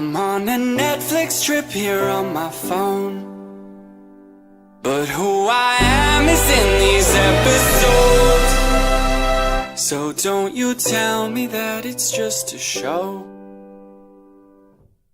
I'm on a Netflix trip here on my phone, but who I am is in these episodes. So don't you tell me that it's just a show.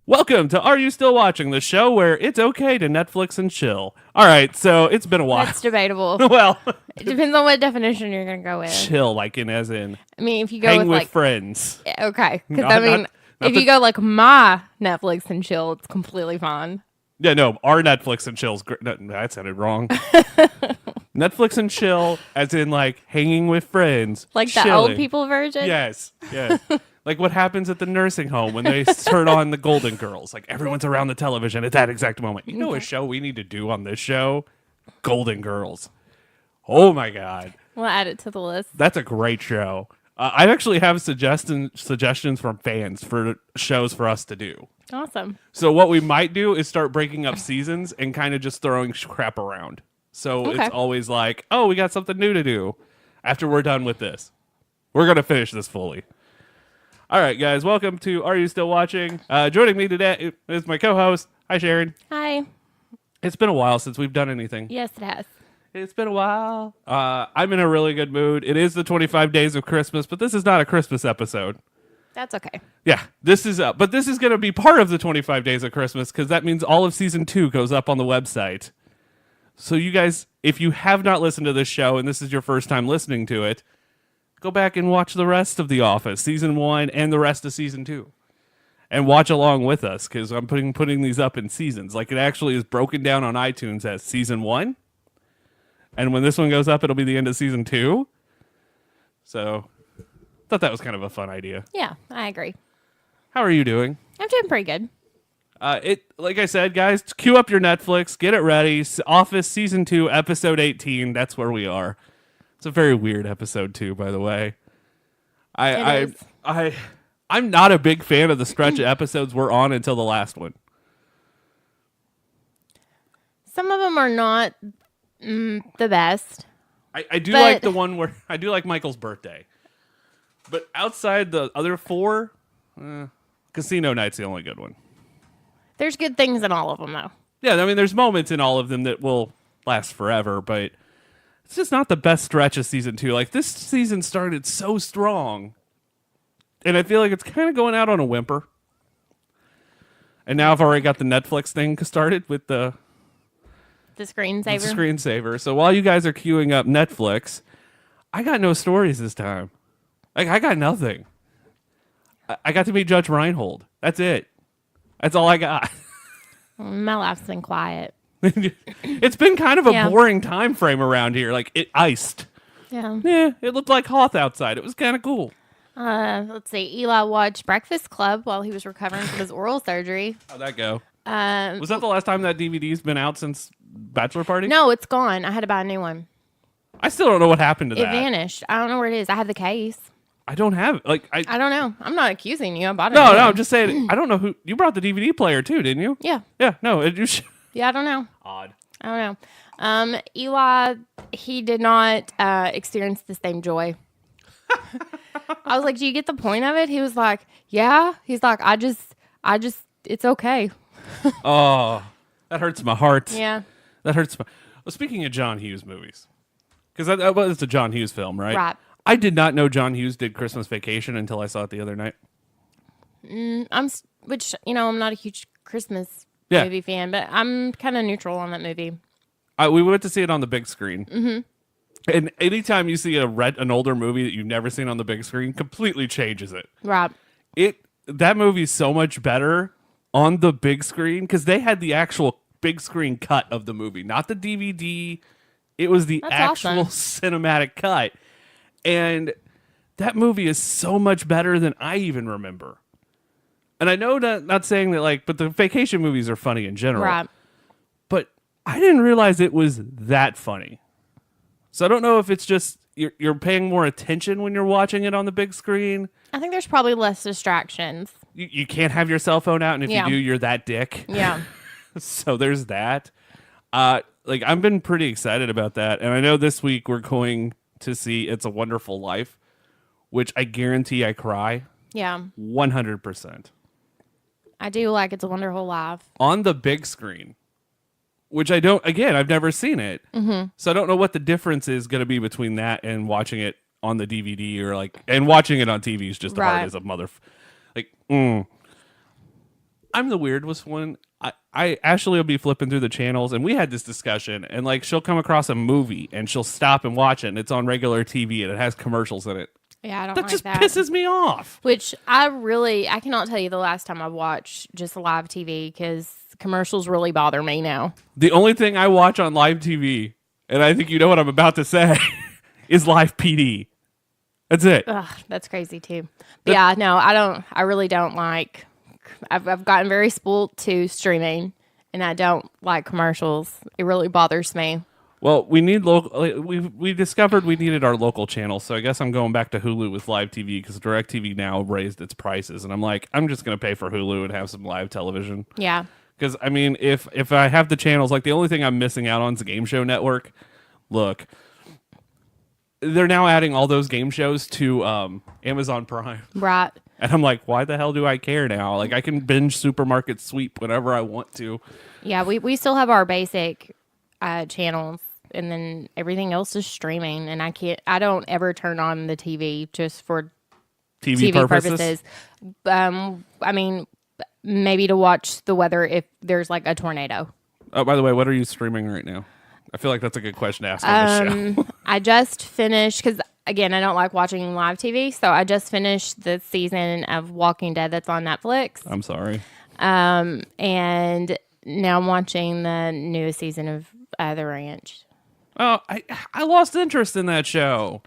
Welcome to Are You Still Watching, the show where it's okay to Netflix and chill. All right, so it's been a while. That's debatable. Well, it depends on what definition you're going to go with. Chill, like as in. I mean, if you go hang with like friends. Okay, because I mean, if you go like my Netflix and chill, it's completely fine. Yeah, no, our Netflix and chill's great. No, that sounded wrong. Netflix and chill, as in like hanging with friends, like chilling. The old people version. Yes. Like what happens at the nursing home when they turn on the Golden Girls. Like everyone's around the television at that exact moment. You know a show we need to do on this show? Golden Girls. Oh my God. We'll add it to the list. That's a great show. I actually have suggestions from fans for shows for us to do. Awesome. So what we might do is start breaking up seasons and kind of just throwing crap around. So It's always like, oh, we got something new to do after we're done with this. We're going to finish this fully. All right, guys, welcome to Are You Still Watching? Joining me today is my co-host. Hi, Sharon. Hi. It's been a while since we've done anything. Yes, it has. It's been a while. I'm in a really good mood. It is the 25 days of Christmas, but this is not a Christmas episode. That's okay. Yeah, this is but this is going to be part of the 25 days of Christmas because that means all of season 2 goes up on the website. So you guys, if you have not listened to this show and this is your first time listening to it, go back and watch the rest of The Office, season 1 and the rest of season 2. And watch along with us because I'm putting these up in seasons. Like it actually is broken down on iTunes as season 1. And when this one goes up, it'll be the end of season 2. So thought that was kind of a fun idea. Yeah, I agree. How are you doing? I'm doing pretty good. Like I said, guys, queue up your Netflix, get it ready. Office season 2, episode 18. That's where we are. It's a very weird episode too, by the way. I'm not a big fan of the stretch of episodes we're on until the last one. Some of them are not the best. I do like the one where I do like Michael's birthday. But outside the other 4, Casino Night's the only good one. There's good things in all of them, though. Yeah, I mean, there's moments in all of them that will last forever, but it's just not the best stretch of season 2. Like, this season started so strong, and I feel like it's kind of going out on a whimper. And now I've already got the Netflix thing started with the screensaver. The screensaver. So while you guys are queuing up Netflix, I got no stories this time. Like, I got nothing. I got to meet Judge Reinhold. That's it. That's all I got. My life's been quiet. It's been kind of a boring time frame around here. Like, it iced. Yeah. Yeah, it looked like Hoth outside. It was kind of cool. Let's see. Eli watched Breakfast Club while he was recovering from his oral surgery. How'd that go? Was that the last time that DVD's been out since Bachelor Party? No, it's gone. I had to buy a new one. I still don't know what happened to that. It vanished. I don't know where it is. I have the case. I don't have it. Like I don't know. I'm not accusing you. I bought it. No, I'm just saying. I don't know who you brought the DVD player too, didn't you? Yeah. Yeah. No. Yeah, I don't know. Odd. I don't know. Eli, he did not experience the same joy. I was like, "Do you get the point of it?" He was like, "Yeah." He's like, "I just, it's okay." Oh, that hurts my heart. Yeah. That hurts my. Well, speaking of John Hughes movies, because that was a John Hughes film, right? Right. I did not know John Hughes did Christmas Vacation until I saw it the other night. I'm not a huge Christmas movie fan, but I'm kind of neutral on that movie. We went to see it on the big screen. Mm-hmm. And anytime you see an older movie that you've never seen on the big screen, completely changes it. Right. That movie's so much better on the big screen because they had the actual big screen cut of the movie, not the DVD. It was the actual cinematic cut. And that movie is so much better than I even remember. And I know not saying that but the vacation movies are funny in general. Right. But I didn't realize it was that funny. So I don't know if it's just you're paying more attention when you're watching it on the big screen. I think there's probably less distractions. You can't have your cell phone out, and if you do, you're that dick. Yeah. So there's that. I've been pretty excited about that. And I know this week we're going to see It's a Wonderful Life, which I guarantee I cry. Yeah. 100%. I do like It's a Wonderful Life. on the big screen, which I don't. Again, I've never seen it, so I don't know what the difference is going to be between that and watching it on the DVD or and watching it on TV is just hard as a mother. I'm the weirdest one. I Ashley will be flipping through the channels, and we had this discussion, and she'll come across a movie, and she'll stop and watch it, and it's on regular TV, and it has commercials in it. Yeah, I don't That like just that. pisses me off. Which I cannot tell you the last time I watched just live TV because commercials really bother me now. The only thing I watch on live TV, and I think you know what I'm about to say, is live PD. That's it. Ugh, that's crazy too. But yeah, no, I don't. I really don't like. I've gotten very spoiled to streaming, and I don't like commercials. It really bothers me. Well, we need local. We discovered we needed our local channel, so I guess I'm going back to Hulu with live TV because DirecTV now raised its prices, and I'm like, I'm just gonna pay for Hulu and have some live television. Yeah. Because I mean, if I have the channels, the only thing I'm missing out on is the Game Show Network. Look, they're now adding all those game shows to Amazon Prime. Right. And I'm like, why the hell do I care now? I can binge Supermarket Sweep whenever I want to. Yeah, we still have our basic channels, and then everything else is streaming. And I don't ever turn on the TV just for TV purposes. I mean, maybe to watch the weather if there's a tornado. Oh, by the way, what are you streaming right now? I feel like that's a good question to ask on this show. I just finished, because again, I don't like watching live TV, so I just finished the season of Walking Dead that's on Netflix. I'm sorry. And now I'm watching the newest season of The Ranch. Oh, I lost interest in that show.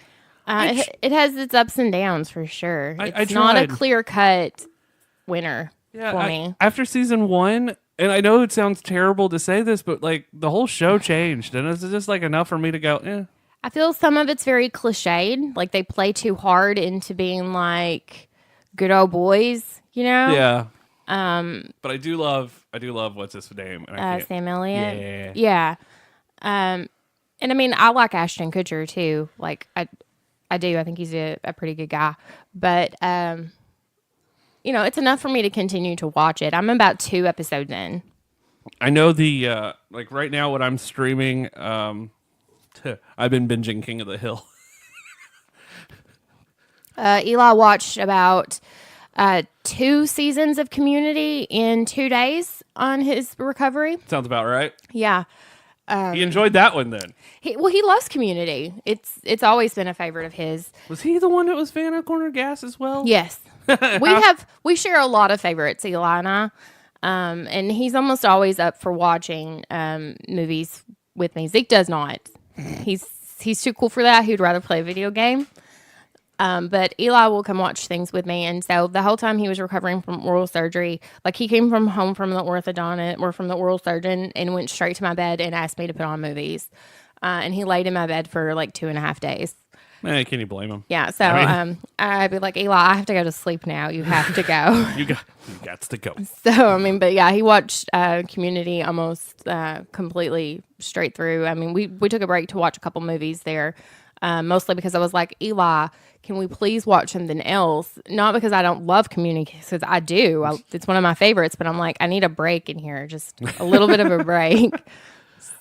It has its ups and downs for sure. I It's not a tried. clear-cut winner for me. After season 1, and I know it sounds terrible to say this, but the whole show changed, and it's just enough for me to go, eh. I feel some of it's very cliched. They play too hard into being good old boys, Yeah. But I do love what's his name? And I can't- Sam Elliott. Yeah. And I mean, I like Ashton Kutcher too. I do. I think he's a pretty good guy. But it's enough for me to continue to watch it. I'm about 2 episodes in. I know the right now what I'm streaming. I've been binging King of the Hill. Eli watched about 2 seasons of Community in 2 days on his recovery. Sounds about right. Yeah. He enjoyed that one then. He loves Community. It's always been a favorite of his. Was he the one that was fan of Corner Gas as well? Yes. We share a lot of favorites, Eli and I. And he's almost always up for watching movies with me. Zeke does not. He's too cool for that. He'd rather play a video game. But Eli will come watch things with me. And so the whole time he was recovering from oral surgery, he came home from the orthodontist or from the oral surgeon and went straight to my bed and asked me to put on movies. And he laid in my bed for 2.5 days. Can you blame him? Yeah. So I'd be like, Eli, I have to go to sleep now. You have to go. You got to go. So, I mean, but yeah, he watched Community almost completely straight through. I mean, we took a break to watch a couple movies there, mostly because I was like, Eli, can we please watch something else? Not because I don't love Community, because I do. It's one of my favorites, but I'm like, I need a break in here, just a little bit of a break.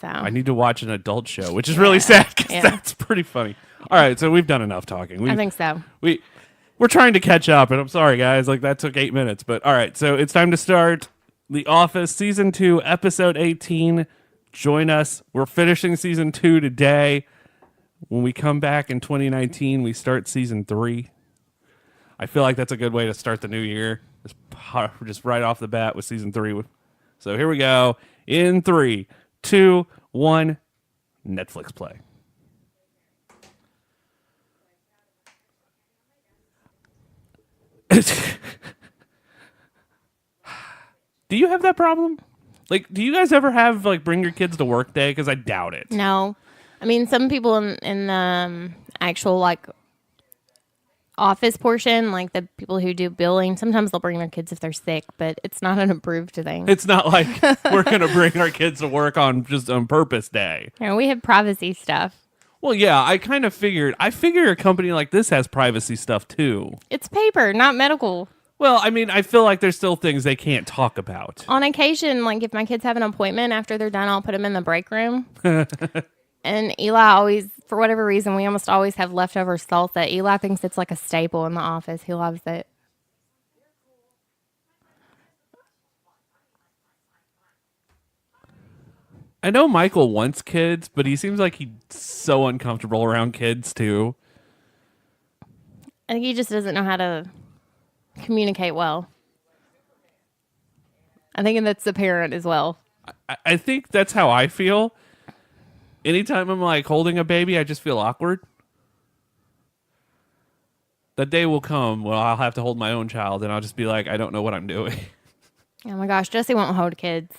So I need to watch an adult show, which is really sad because that's pretty funny. All right, so we've done enough talking. I think so. We're trying to catch up, and I'm sorry, guys. That took 8 minutes. But all right, so it's time to start The Office Season 2, Episode 18. Join us. We're finishing Season 2 today. When we come back in 2019, we start Season 3. I feel like that's a good way to start the new year. Just right off the bat with Season 3. So here we go. In 3, 2, 1, Netflix play. Do you have that problem? Do you guys ever have bring your kids to work day? Because I doubt it. No. I mean, some people in the actual office portion, the people who do billing, sometimes they'll bring their kids if they're sick, but it's not an approved thing. It's not like we're going to bring our kids to work on purpose day. We have privacy stuff. Well, yeah, I kind of figured. I figure a company like this has privacy stuff too. It's paper, not medical. Well, I mean, I feel like there's still things they can't talk about. On occasion, like if my kids have an appointment after they're done, I'll put them in the break room. And Eli always, for whatever reason, we almost always have leftover salsa. Eli thinks it's like a staple in the office. He loves it. I know Michael wants kids, but he seems like he's so uncomfortable around kids too. I think he just doesn't know how to communicate well. I think that's the parent as well. I think that's how I feel. Anytime I'm like holding a baby, I just feel awkward. That day will come when I'll have to hold my own child and I'll just be like, I don't know what I'm doing. Oh my gosh, Jesse won't hold kids.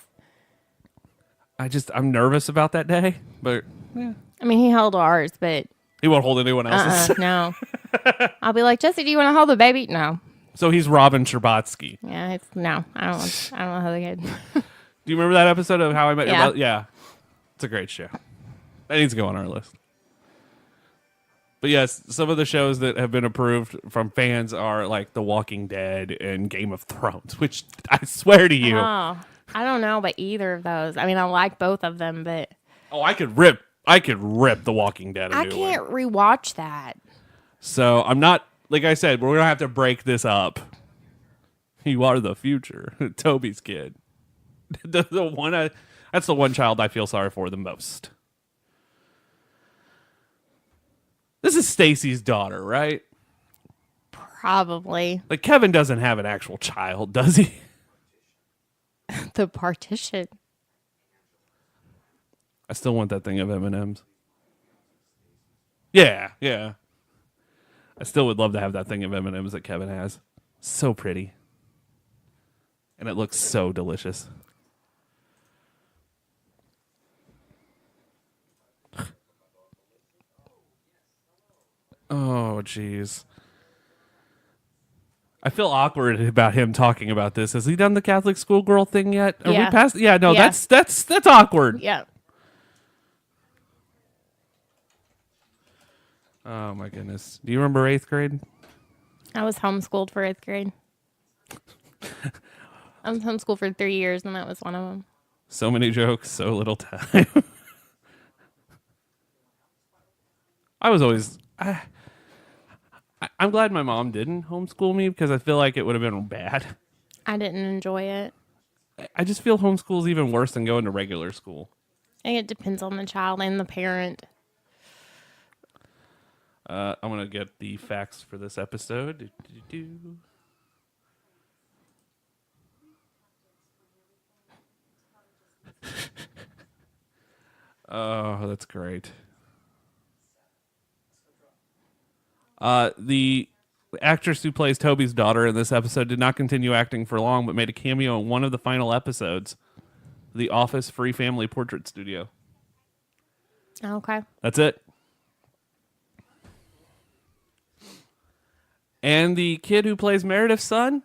I'm nervous about that day, but yeah. I mean, he held ours, but He won't hold anyone else's. no. I'll be like, Jesse, do you want to hold the baby? No. So he's Robin Scherbatsky. Yeah, no. I don't want to hold the kid. Do you remember that episode of How I Met Your Yeah. Mother? Yeah. It's a great show. That needs to go on our list. But yes, some of the shows that have been approved from fans are like The Walking Dead and Game of Thrones, which I swear to you. Oh, I don't know about either of those. I mean, I like both of them, but Oh, I could rip The Walking Dead. I can't rewatch that. So I'm not, like I said, we're going to have to break this up. You are the future. Toby's kid. The one, that's the one child I feel sorry for the most. This is Stacy's daughter, right? Probably. Like Kevin doesn't have an actual child, does he? The partition. I still want that thing of M&M's. Yeah. I still would love to have that thing of M&M's that Kevin has. So pretty. And it looks so delicious. Oh, jeez. I feel awkward about him talking about this. Has he done the Catholic schoolgirl thing yet? Are we Yeah. past? Yeah, no, Yeah. that's awkward. Yeah. Oh my goodness. Do you remember 8th grade? I was homeschooled for 8th grade. I was homeschooled for 3 years, and that was one of them. So many jokes, so little time. I was always... I'm glad my mom didn't homeschool me because I feel like it would have been bad. I didn't enjoy it. I just feel homeschool's even worse than going to regular school. I think it depends on the child and the parent. I'm going to get the facts for this episode. Oh, that's great. The actress who plays Toby's daughter in this episode did not continue acting for long, but made a cameo in one of the final episodes, The Office Free Family Portrait Studio. Okay. That's it. And the kid who plays Meredith's son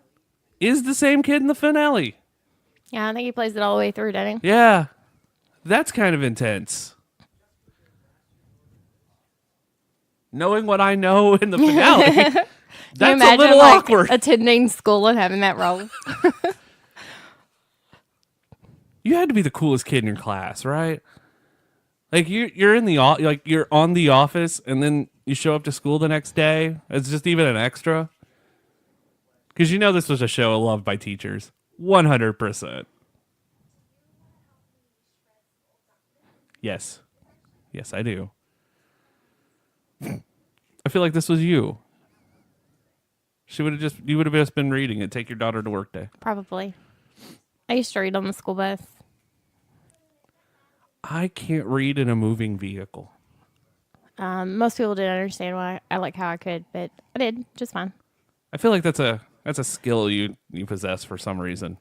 is the same kid in the finale. Yeah, I think he plays it all the way through, doesn't he? Yeah. That's kind of intense. Knowing what I know in the finale, Can you that's a imagine, little like, awkward. attending school and having that role? You had to be the coolest kid in your class, right? Like you're in the you're on The Office, and then you show up to school the next day. It's just even an extra. Because you know this was a show loved by teachers, 100%. Yes, I do. I feel like this was you. You would have just been reading it. Take your daughter to work day. Probably. I used to read on the school bus. I can't read in a moving vehicle. Most people didn't understand why I like how I could, but I did just fine. I feel like that's a skill you possess for some reason.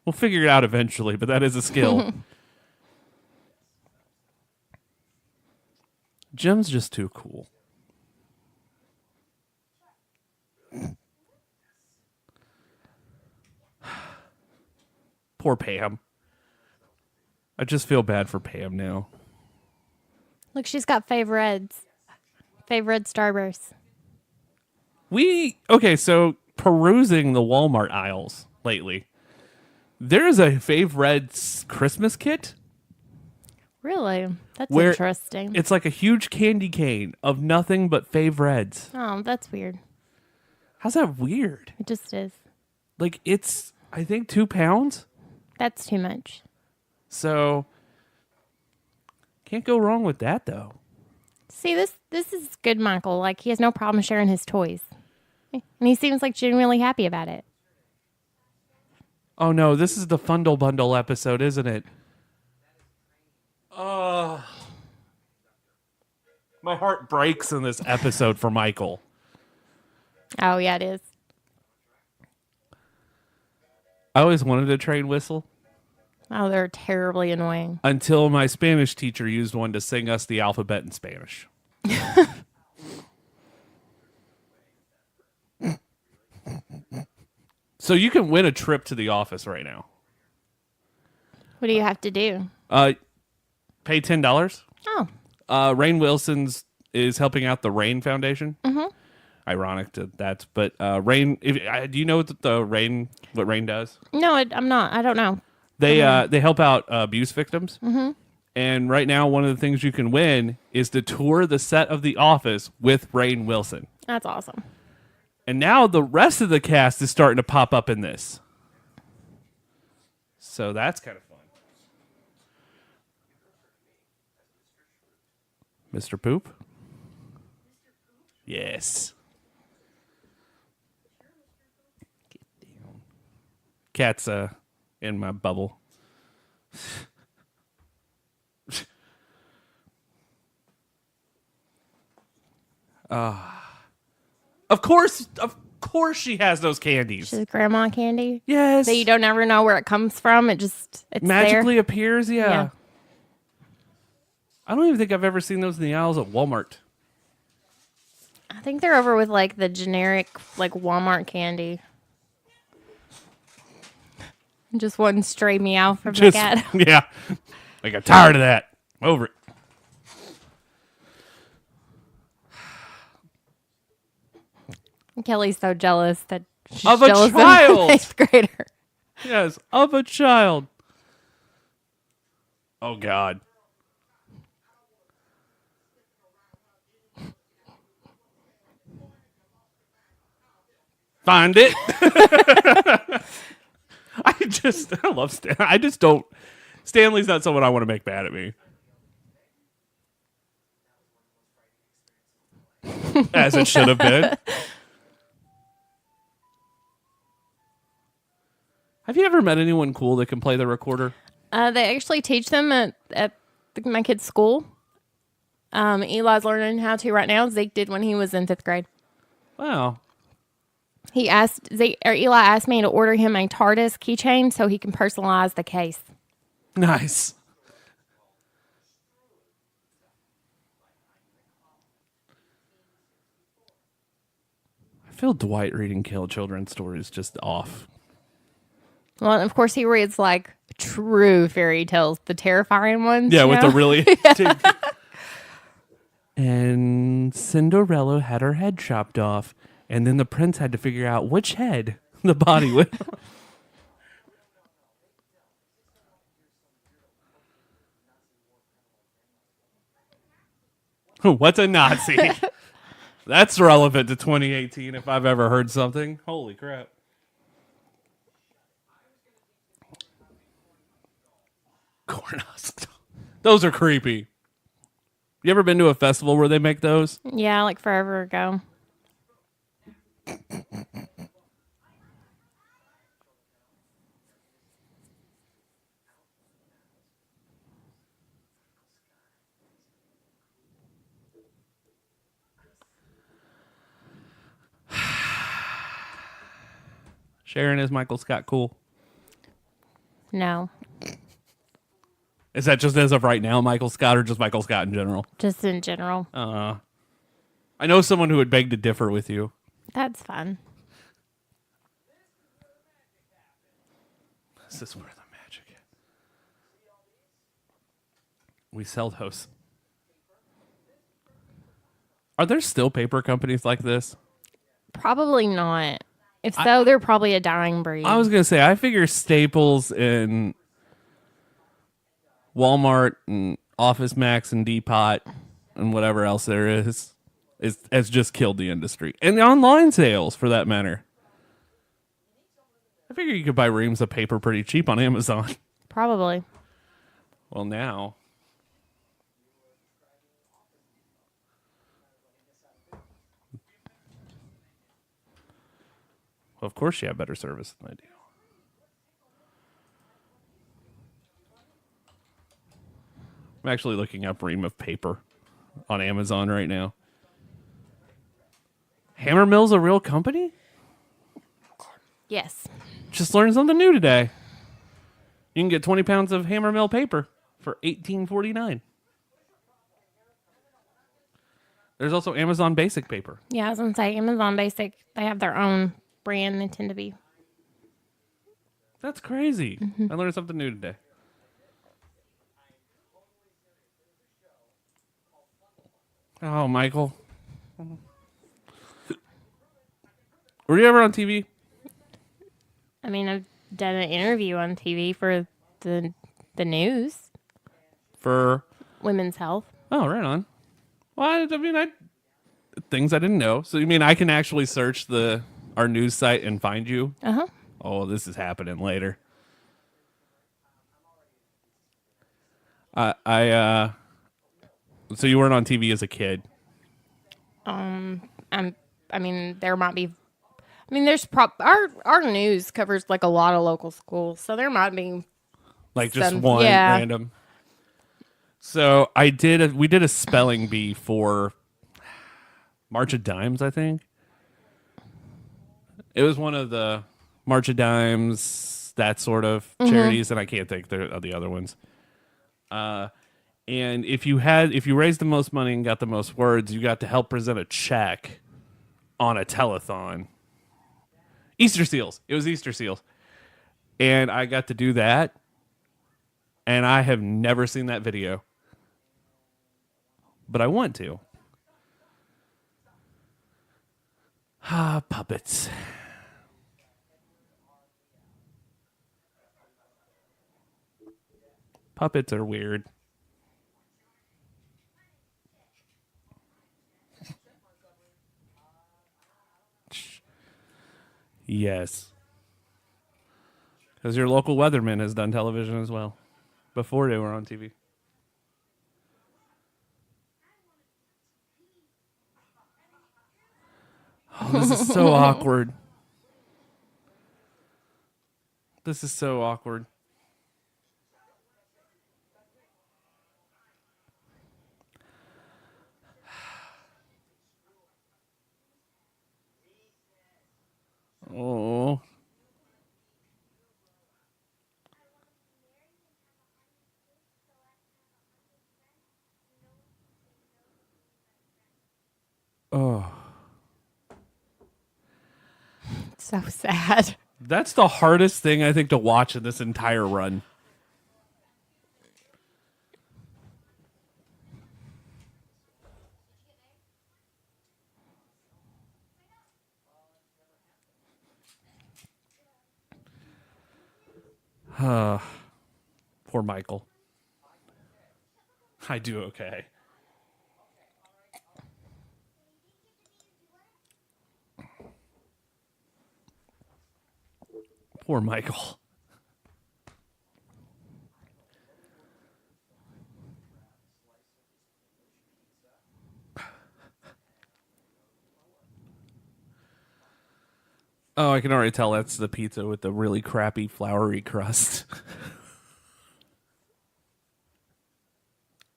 We'll figure it out eventually, but that is a skill. Jim's just too cool. Poor Pam. I just feel bad for Pam now. Look, she's got Fave Red Starburst. Okay, so perusing the Walmart aisles lately. There is a Fave Reds Christmas kit. Really? That's Where interesting. It's like a huge candy cane of nothing but Fave Reds. Oh, that's weird. How's that weird? It just is. Like, it's, I think, 2 pounds. That's too much. So, can't go wrong with that, though. See, this is good, Michael. Like, he has no problem sharing his toys. And he seems like genuinely happy about it. Oh, no, this is the Fundle Bundle episode, isn't it? My heart breaks in this episode for Michael. Oh, yeah, it is. I always wanted a train whistle Oh, they're terribly annoying. until my Spanish teacher used one to sing us the alphabet in Spanish. So you can win a trip to the office right now. What do you have to do? Pay $10. Oh, Rainn Wilson's is helping out the Rainn Foundation. Mm-hmm. Ironic to that, but Rainn. Do you know what what Rainn does? no, I'm not. I don't know. They help out abuse victims. Mm-hmm. And right now, one of the things you can win is to tour the set of The Office with Rainn Wilson. That's awesome. And now the rest of the cast is starting to pop up in this. So that's kind of fun. Mr. Poop? Yes. Get down. Cat's in my bubble. Of course she has those candies. She's grandma candy. Yes. That you don't ever know where it comes from. It's magically there. appears. Yeah. I don't even think I've ever seen those in the aisles at Walmart. I think they're over with like the generic like Walmart candy. Just one stray meow from the cat. Yeah. I got tired of that. Over it. Kelly's so jealous that she's Of a jealous child! Of 8th grader. Yes, of a child. Oh, God. Find it. I love Stan. I just don't. Stanley's not someone I want to make mad at me. As it should have been. Have you ever met anyone cool that can play the recorder? They actually teach them at my kid's school. Eli's learning how to right now. Zeke did when he was in 5th grade. Wow. Eli asked me to order him a TARDIS keychain so he can personalize the case. Nice. I feel Dwight reading Kill Children stories just off. Well, and of course, he reads like true fairy tales, the terrifying ones. Yeah, you with know? the really... And Cinderella had her head chopped off, and then the prince had to figure out which head the body would... What's a Nazi? That's relevant to 2018 if I've ever heard something. Holy crap. Corn husks. Those are creepy. You ever been to a festival where they make those? Yeah, like forever ago. Sharon, is Michael Scott cool? No, Is that just as of right now, Michael Scott, or just Michael Scott in general? just in general. I know someone who would beg to differ with you. That's fun. This is where the magic is. We sell those. Are there still paper companies like this? Probably not. If so, they're probably a dying breed. I was going to say, I figure Staples and Walmart and Office Max and Depot and whatever else there is has just killed the industry. And the online sales, for that matter. I figure you could buy reams of paper pretty cheap on Amazon. Probably. Well, now. Well, of course you have better service than I do. I'm actually looking up ream of paper on Amazon right now. Hammer Mill's a real company? Yes. Just learned something new today. You can get 20 pounds of Hammer Mill paper for $18.49. There's also Amazon Basic paper. Yeah, I was going to say, Amazon Basic, they have their own brand. They tend to be. That's crazy. I learned something new today. Oh, Michael. Were you ever on TV? I mean, I've done an interview on TV for the news, For women's health. oh, right on. Well, I mean, things I didn't know. So you mean I can actually search our news site and find you? Uh-huh. Oh, this is happening later. So you weren't on TV as a kid? I mean, there might be. I mean, there's our news covers like a lot of local schools, so there might be Like just some, one yeah. random. So we did a spelling bee for March of Dimes, I think. It was one of the March of Dimes, that sort of charities, and I can't think of the other ones. And if you raised the most money and got the most words, you got to help present a check on a telethon. Easter seals. It was Easter seals. And I got to do that. And I have never seen that video. But I want to. Ah, puppets. Puppets are weird. Yes. Because your local weatherman has done television as well. Before they were on TV. Oh, this is so awkward. This is so awkward. Oh. Oh. So sad. That's the hardest thing I think to watch in this entire run. Poor Michael. I do okay. Poor Michael. Oh, I can already tell that's the pizza with the really crappy floury crust.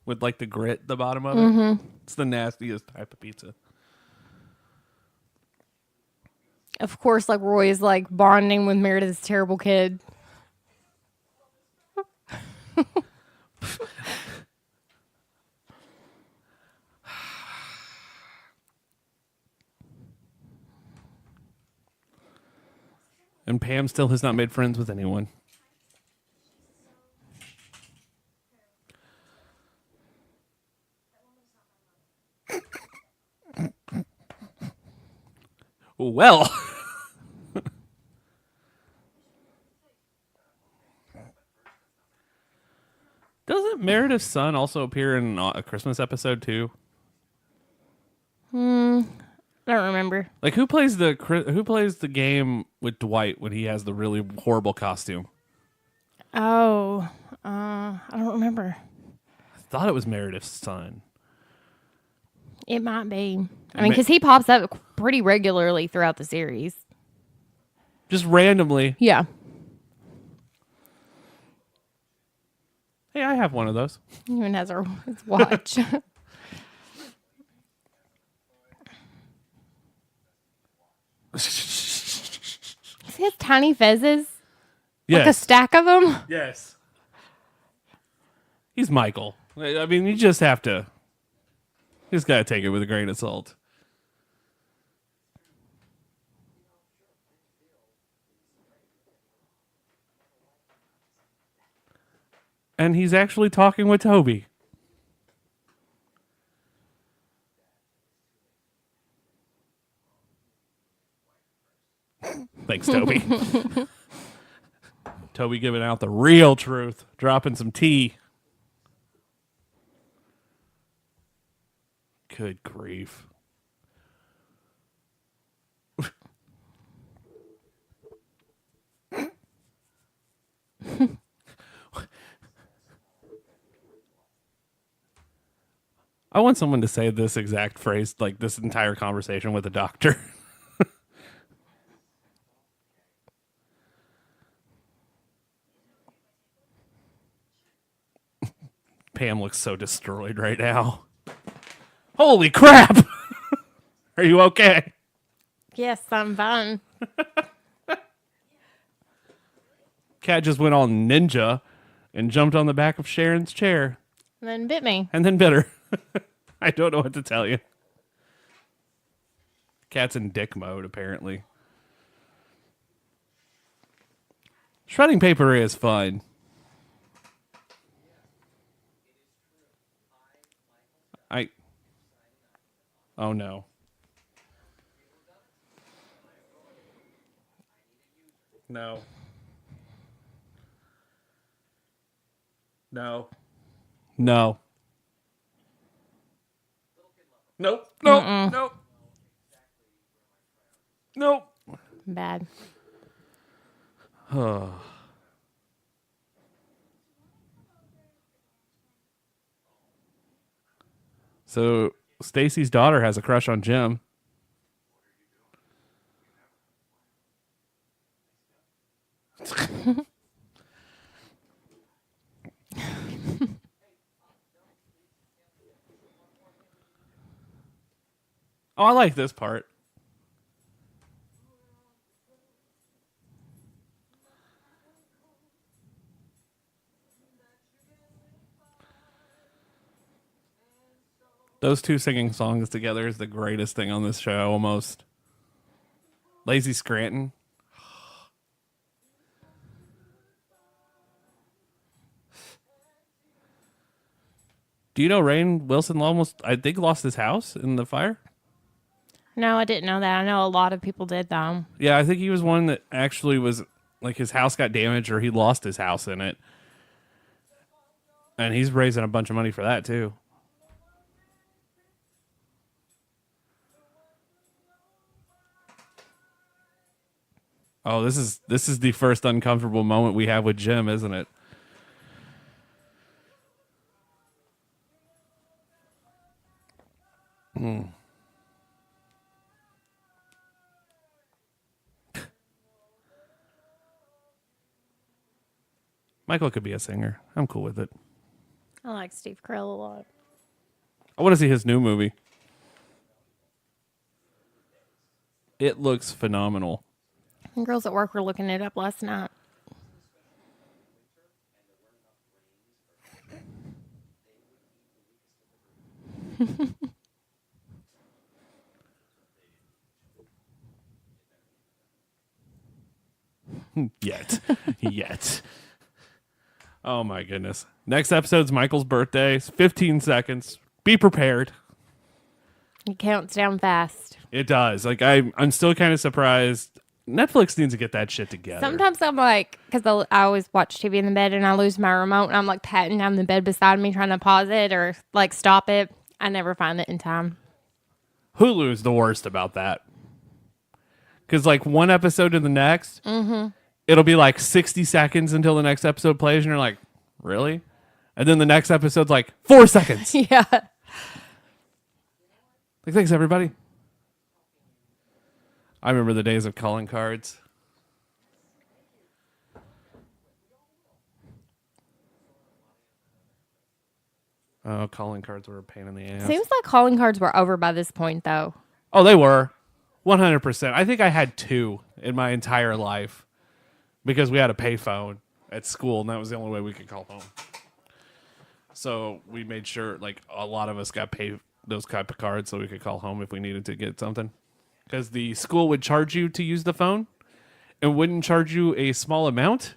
With like the grit at the bottom of it. It's the nastiest type of pizza. Of course, like Roy's like bonding with Meredith's terrible kid. And Pam still has not made friends with anyone. Well, Doesn't Meredith's son also appear in a Christmas episode too? I don't remember. Like who plays the game with Dwight when he has the really horrible costume? Oh, I don't remember. I thought it was Meredith's son. It might be. I mean, because he pops up pretty regularly throughout the series. Just randomly. Yeah. Hey, I have one of those. He even has his watch. He has tiny fezzes. Yes. Like a stack of them. Yes. He's Michael. I mean, you just have to. You just got to take it with a grain of salt. And he's actually talking with Toby. Thanks, Toby. Toby giving out the real truth, dropping some tea. Good grief. I want someone to say this exact phrase, like this entire conversation with a doctor. Pam looks so destroyed right now. Holy crap! Are you okay? Yes, I'm fine. Cat just went all ninja and jumped on the back of Sharon's chair. And then bit me. And then bit her. I don't know what to tell you. Cat's in dick mode, apparently. Shredding paper is fun. Oh no. No. No. No. Nope. Nope. Nope. Nope. Bad. So Stacy's daughter has a crush on Jim. Oh, I like this part. Those two singing songs together is the greatest thing on this show, almost. Lazy Scranton. Do you know Rainn Wilson almost, I think, lost his house in the fire? No, I didn't know that. I know a lot of people did, though. Yeah, I think he was one that actually was, like, his house got damaged or he lost his house in it. And he's raising a bunch of money for that, too. Oh, this is the first uncomfortable moment we have with Jim, isn't it? Michael could be a singer. I'm cool with it. I like Steve Carell a lot. I want to see his new movie. It looks phenomenal. The girls at work were looking it up last night. Yet. Oh my goodness. Next episode's Michael's birthday. It's 15 seconds. Be prepared. It counts down fast. It does. Like I'm still kind of surprised Netflix needs to get that shit together. Sometimes I'm like, because I always watch TV in the bed and I lose my remote and I'm like patting down the bed beside me trying to pause it or like stop it. I never find it in time. Hulu is the worst about that. Because like one episode to the next, it'll be like 60 seconds until the next episode plays and you're like, really? And then the next episode's like 4 seconds. Yeah. Like, thanks, everybody. I remember the days of calling cards. Oh, calling cards were a pain in the ass. Seems like calling cards were over by this point, though. Oh, they were. 100%. I think I had 2 in my entire life because we had a payphone at school, and that was the only way we could call home. So we made sure, like, a lot of us got paid those type of cards so we could call home if we needed to get something. Because the school would charge you to use the phone and wouldn't charge you a small amount.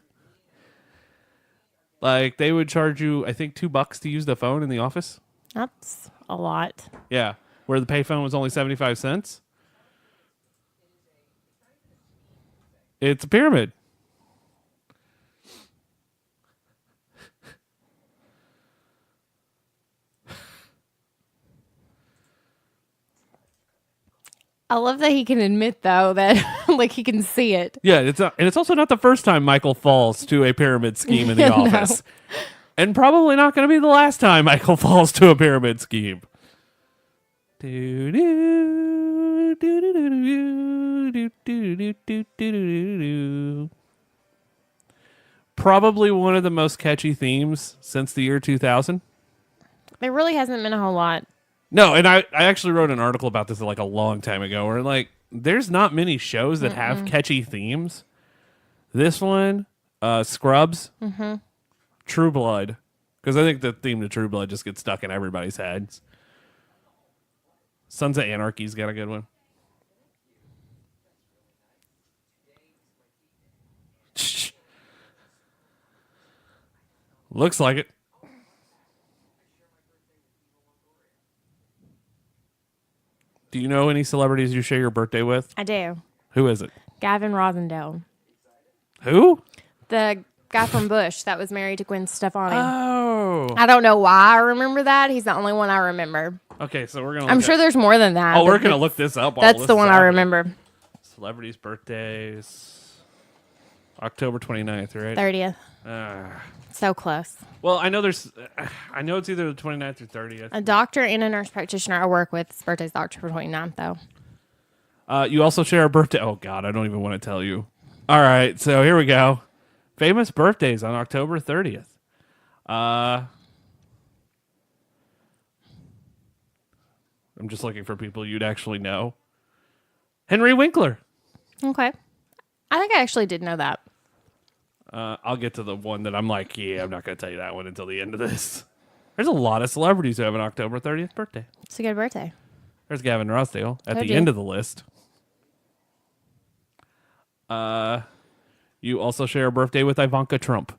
Like, they would charge you, I think, $2 to use the phone in the office. That's a lot. Yeah, where the payphone was only 75 cents. It's a pyramid. I love that he can admit, though, that like he can see it. Yeah, it's not, and it's also not the first time Michael falls to a pyramid scheme in the office. And probably not going to be the last time Michael falls to a pyramid scheme. Probably one of the most catchy themes since the year 2000. There really hasn't been a whole lot. No, and I actually wrote an article about this like a long time ago where like there's not many shows that have catchy themes. This one, Scrubs, True Blood, because I think the theme to True Blood just gets stuck in everybody's heads. Sons of Anarchy's got a good one. Looks like it. Do you know any celebrities you share your birthday with? I do. Who is it? Gavin Rosendale. Who? The guy from Bush that was married to Gwen Stefani. Oh. I don't know why I remember that. He's the only one I remember. Okay, so we're going to I'm sure there's more than that. Oh, we're going to look this up. That's the one I remember. Celebrities' birthdays. October 29th, right? 30th. So close. Well, I know I know it's either the 29th or 30th. A doctor and a nurse practitioner I work with. His birthday's October 29th, though. You also share a birthday. Oh, God, I don't even want to tell you. All right, so here we go. Famous birthdays on October 30th. I'm just looking for people you'd actually know. Henry Winkler. Okay. I think I actually did know that. I'll get to the one that I'm like, yeah, I'm not going to tell you that one until the end of this. There's a lot of celebrities who have an October 30th birthday. It's a good birthday. There's Gavin Rossdale at Told the you. end of the list. You also share a birthday with Ivanka Trump.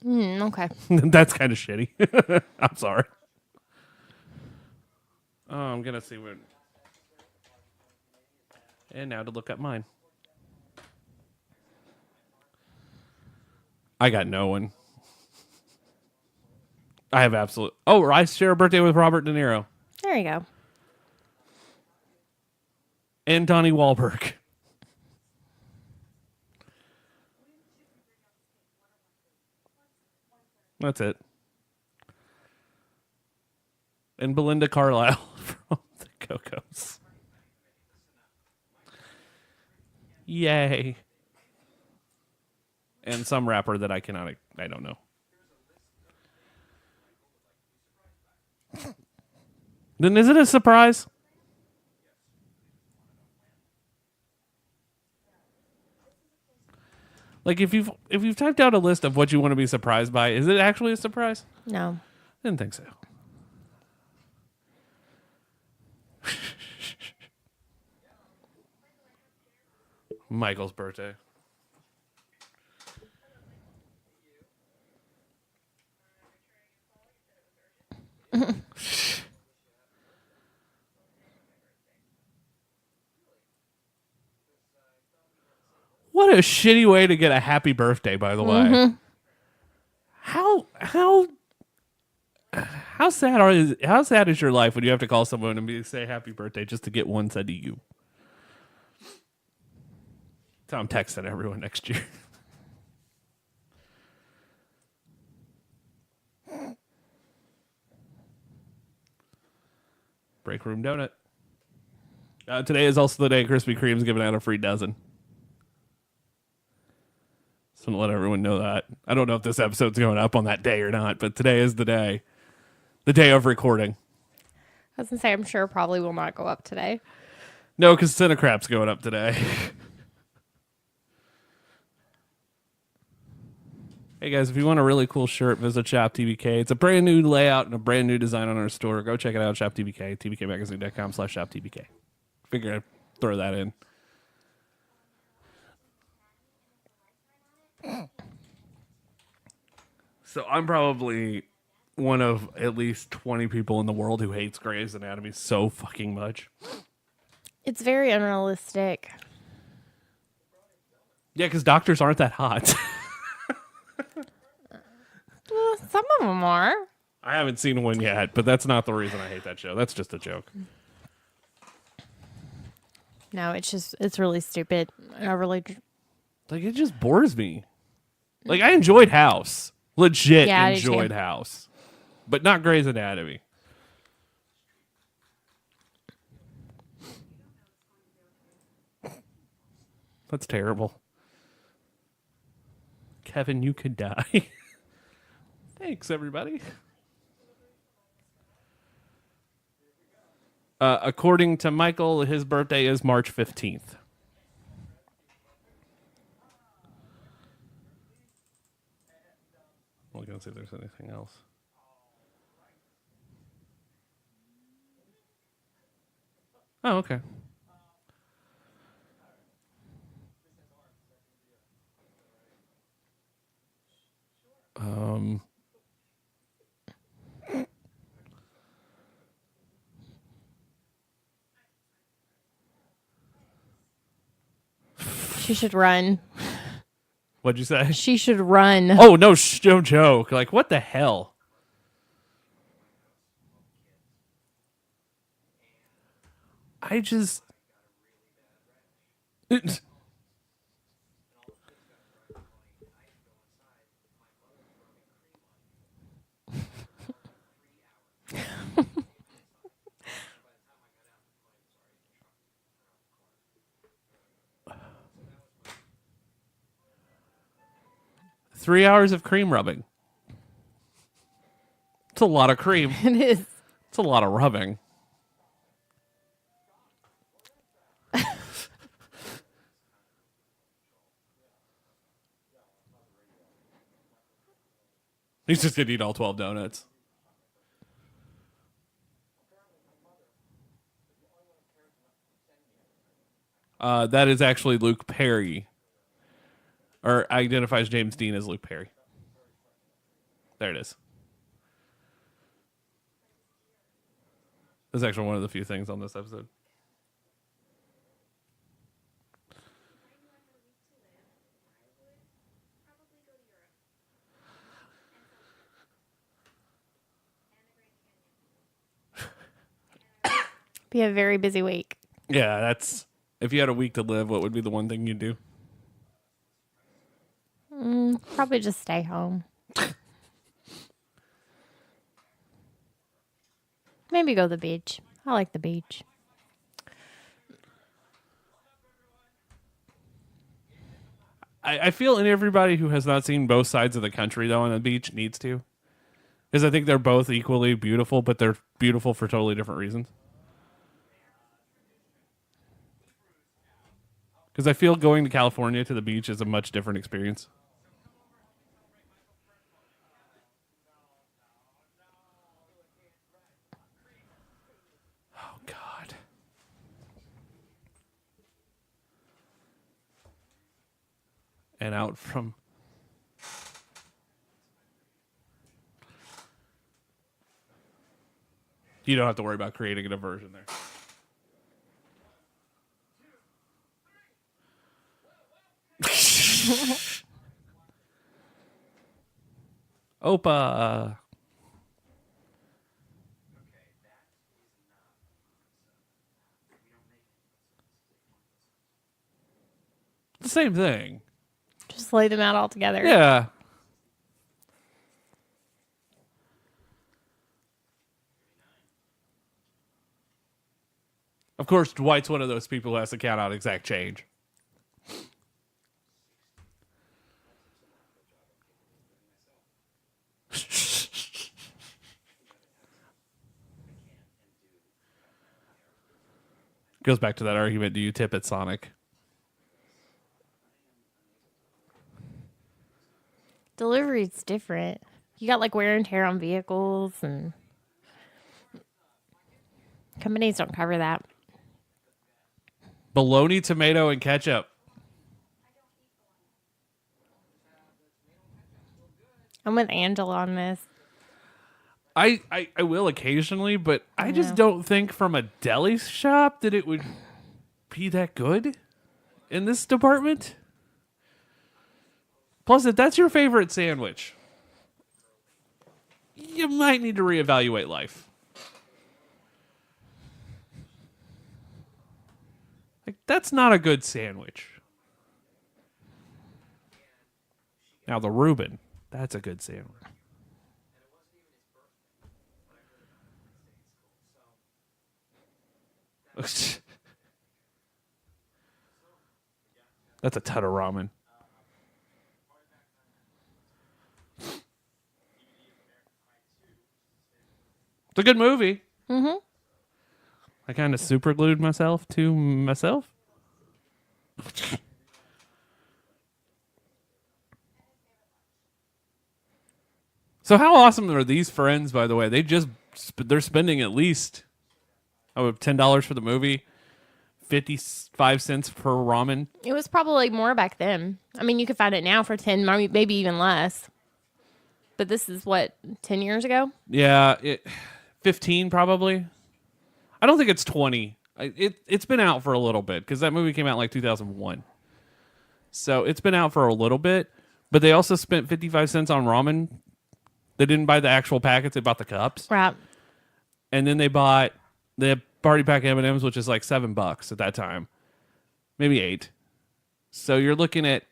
Okay. That's kind of shitty. I'm sorry. Oh, I'm going to see what. And now to look up mine. I got no one. I have absolute. Oh, I share a birthday with Robert De Niro. There you go. And Donnie Wahlberg. That's it. And Belinda Carlisle from the Go-Go's. Yay. And some rapper that I don't know. Then is it a surprise? Like if you've typed out a list of what you want to be surprised by, is it actually a surprise? No. Didn't think so. Michael's birthday. What a shitty way to get a happy birthday, by the way. How sad is your life when you have to call someone and say happy birthday just to get one said to you? That's how I'm texting everyone next year. Break room donut. Today is also the day Krispy Kreme's giving out a free dozen. So to let everyone know that. I don't know if this episode's going up on that day or not, but today is the day. The day of recording. I was going to say, I'm sure it probably will not go up today. No, because Cinecrap's going up today. Hey guys, if you want a really cool shirt, visit Shop TBK. It's a brand new layout and a brand new design on our store. Go check it out, Shop TBK, tbkmagazine.com/Shop TBK. Figure I'd throw that in. So I'm probably one of at least 20 people in the world who hates Grey's Anatomy so fucking much. It's very unrealistic. Yeah, because doctors aren't that hot. Well, some of them are. I haven't seen one yet, but that's not the reason I hate that show. That's just a joke. No, it's really stupid. It just bores me. Like, I enjoyed House. Legit enjoyed House. But not Grey's Anatomy. That's terrible. Kevin, you could die. Thanks, everybody. According to Michael, his birthday is March 15th. I'm going to see if there's anything else. Oh, okay. She should run. What'd you say? She should run. Oh, no, no joke. Like, what the hell? I just... 3 hours of cream rubbing. It's a lot of cream. It is. It's a lot of rubbing. He's just going to eat all 12 donuts. That is actually Luke Perry. Or identifies James Dean as Luke Perry. There it is. That's actually one of the few things on this episode. Be a very busy week. Yeah, that's... If you had a week to live, what would be the one thing you'd do? Probably just stay home. Maybe go to the beach. I like the beach. I feel everybody who has not seen both sides of the country, though, on the beach needs to. Because I think they're both equally beautiful, but they're beautiful for totally different reasons. Because I feel going to California to the beach is a much different experience. Oh, God. And out from... You don't have to worry about creating a diversion there. Opa. The same thing. Just lay them out all together. Yeah. Of course, Dwight's one of those people who has to count out exact change. Goes back to that argument, do you tip at Sonic? Delivery's different. You got like wear and tear on vehicles, and companies don't cover that. Bologna, tomato, and ketchup. I'm with Angela on this. I will occasionally, but I just don't think from a deli shop that it would be that good in this department. Plus, if that's your favorite sandwich, you might need to reevaluate life. Like, that's not a good sandwich. Now, the Reuben, that's a good sandwich. That's a ton of ramen. It's a good movie. Mm-hmm. I kind of super glued myself to myself. So how awesome are these friends, by the way? They're spending at least $10 for the movie, 55 cents per ramen. It was probably more back then. I mean, you could find it now for 10, maybe even less. But this is what, 10 years ago? Yeah, 15 probably. I don't think it's 20. It's been out for a little bit because that movie came out in like 2001. So it's been out for a little bit, but they also spent 55 cents on ramen. They didn't buy the actual packets; they bought the cups. Right. And then they bought the party pack M&Ms, which is like $7 at that time, maybe $8. So you're looking at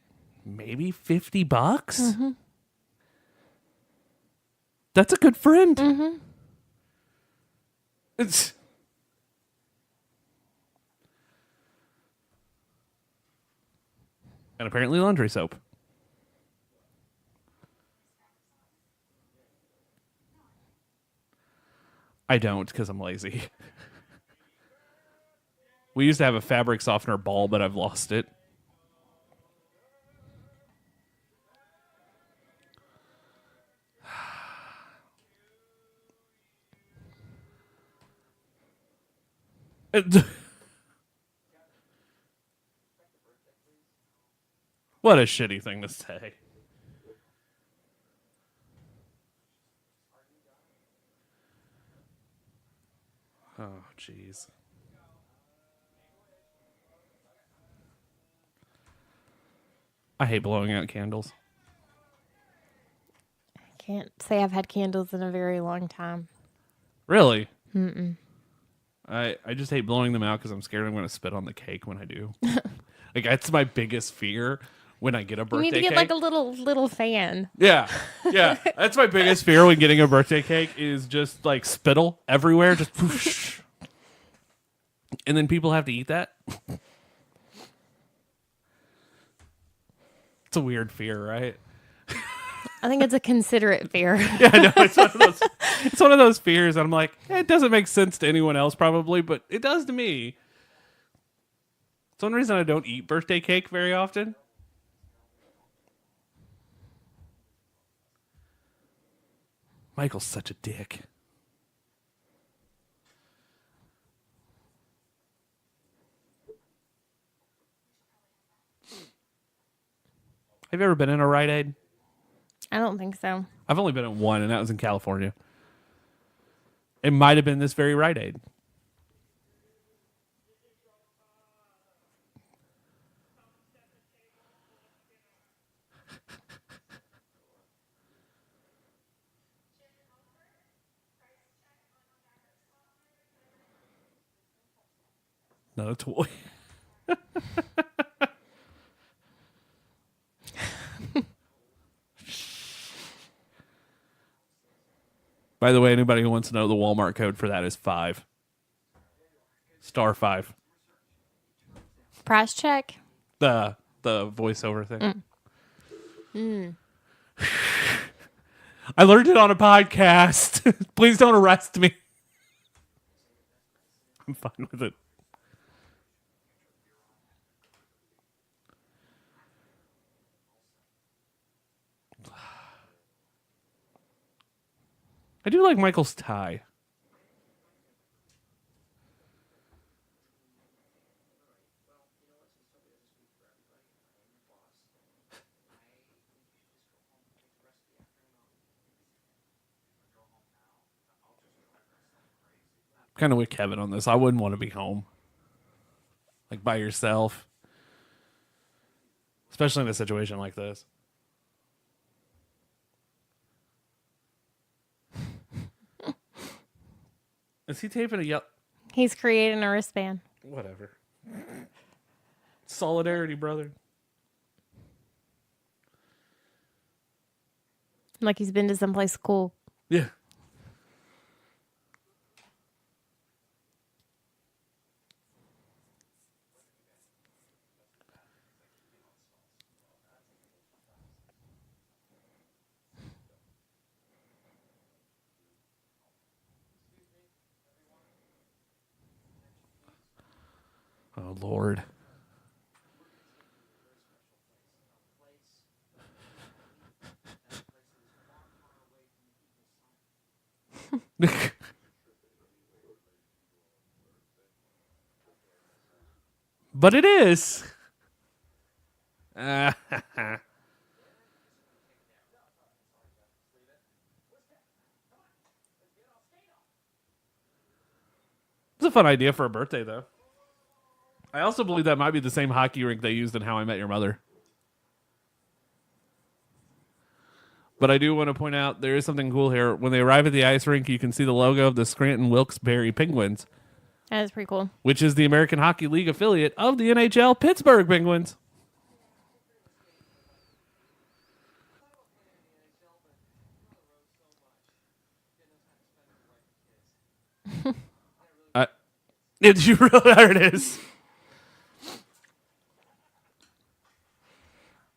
maybe $50. Mm-hmm. That's a good friend. Mm-hmm. It's. And apparently laundry soap. I don't because I'm lazy. We used to have a fabric softener ball, but I've lost it. What a shitty thing to say. Oh, jeez. I hate blowing out candles. I can't say I've had candles in a very long time. Really? Mm-mm. I just hate blowing them out because I'm scared I'm going to spit on the cake when I do. Like, that's my biggest fear when I get a You birthday need to get cake. like a little fan. Yeah. That's my biggest fear when getting a birthday cake is just like spittle everywhere. Just whoosh. And then people have to eat that. It's a weird fear, right? I think it's a considerate fear. Yeah, I know. It's one of those fears. I'm like, it doesn't make sense to anyone else probably, but it does to me. It's one reason I don't eat birthday cake very often. Michael's such a dick. Have you ever been in a Rite Aid? I don't think so. I've only been in one, and that was in California. It might have been this very Rite Aid. Not a toy. By the way, anybody who wants to know the Walmart code for that is 5. Star 5. Price check. The voiceover thing. I learned it on a podcast. Please don't arrest me. I'm fine with it. I do like Michael's tie. Kind of with Kevin on this. I wouldn't want to be home. Like by yourself. Especially in a situation like this. Is he taping a yell? He's creating a wristband. Whatever. Solidarity, brother. Like he's been to someplace cool. Yeah. Oh, Lord. But it is. It's a fun idea for a birthday, though. I also believe that might be the same hockey rink they used in How I Met Your Mother. But I do want to point out there is something cool here. When they arrive at the ice rink, you can see the logo of the Scranton Wilkes-Barre Penguins, That is pretty cool. which is the American Hockey League affiliate of the NHL Pittsburgh Penguins. Did you really? There it is.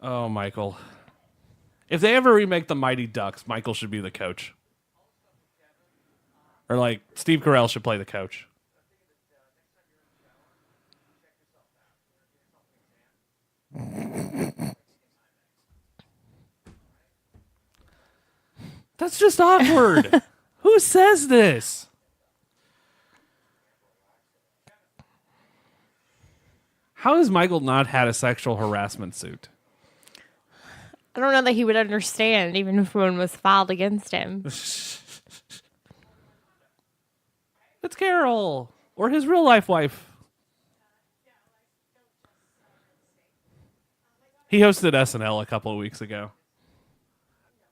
Oh, Michael. If they ever remake the Mighty Ducks, Michael should be the coach. Or like Steve Carell should play the coach. That's just awkward. Who says this? How has Michael not had a sexual harassment suit? I don't know that he would understand even if one was filed against him. It's Carol or his real life wife. He hosted SNL a couple of weeks ago.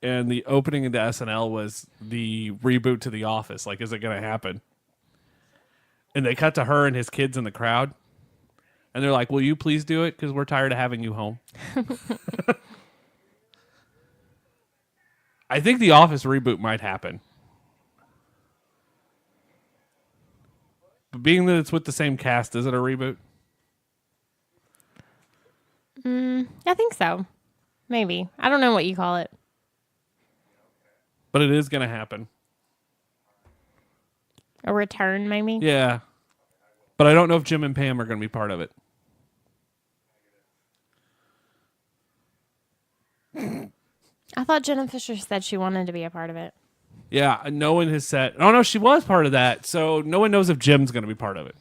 And the opening into SNL was the reboot to The Office. Like, is it going to happen? And they cut to her and his kids in the crowd. And they're like, will you please do it? Because we're tired of having you home. I think the Office reboot might happen. But being that it's with the same cast, is it a reboot? I think so. Maybe. I don't know what you call it. But it is going to happen. A return, maybe? Yeah. But I don't know if Jim and Pam are going to be part of it. I thought Jenna Fisher said she wanted to be a part of it. Yeah, no one has said... Oh, no, she was part of that. So no one knows if Jim's going to be part of it.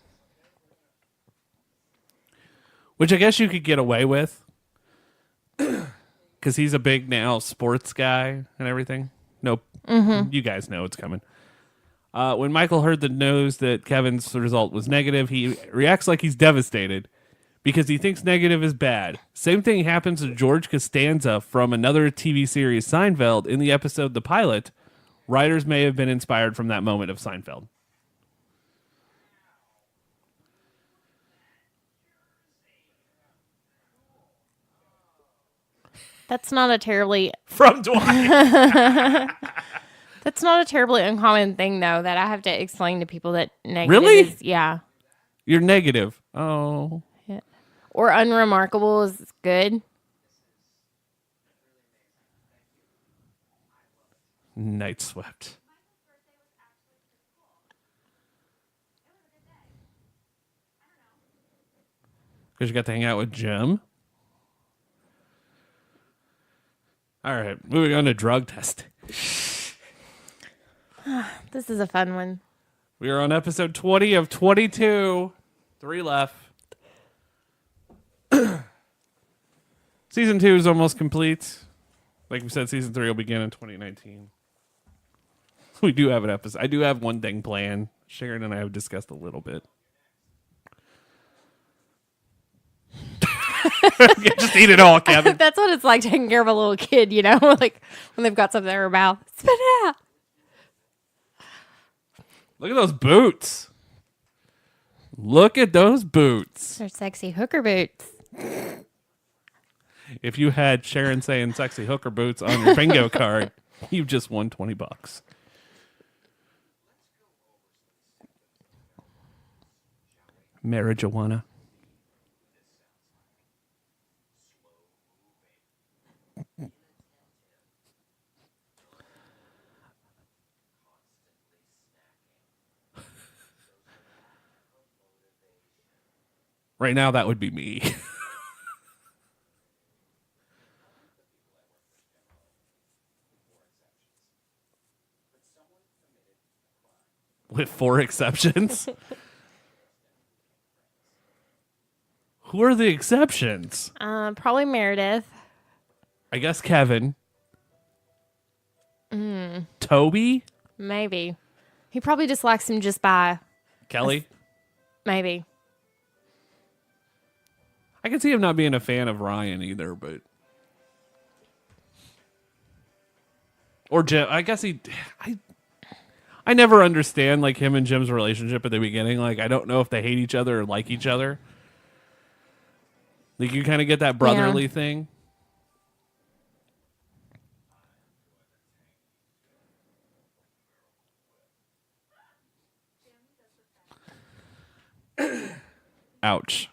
Which I guess you could get away with. Because he's a big now sports guy and everything. Nope. Mm-hmm. You guys know it's coming. When Michael heard the news that Kevin's result was negative, he reacts like he's devastated because he thinks negative is bad. Same thing happens to George Costanza from another TV series, Seinfeld, in the episode The Pilot. Writers may have been inspired from that moment of Seinfeld. That's not a terribly from Dwight. That's not a terribly uncommon thing, though, that I have to explain to people that negative Really? is, yeah. You're negative. Oh. Yeah. Or unremarkable is good. Night swept. Because you got to hang out with Jim. All right, moving on to drug testing. This is a fun one. We are on episode 20 of 22. 3 left. Season 2 is almost complete. Like we said, season 3 will begin in 2019. We do have an episode. I do have one thing planned. Sharon and I have discussed a little bit. Just eat it all, Kevin. That's what it's like taking care of a little kid, you know? Like when they've got something in their mouth. Spit it out. Look at those boots. Look at those boots. They're sexy hooker boots. If you had Sharon saying sexy hooker boots on your bingo card, you've just won $20. Marijuana. Right now, that would be me. With 4 exceptions? Who are the exceptions? Probably Meredith. I guess Kevin. Toby? Maybe. He probably dislikes him just by... Kelly? Maybe. I can see him not being a fan of Ryan either, but... Or Jim. I guess I never understand like him and Jim's relationship at the beginning. Like, I don't know if they hate each other or like each other. Like, you kind of get that brotherly thing. Ouch.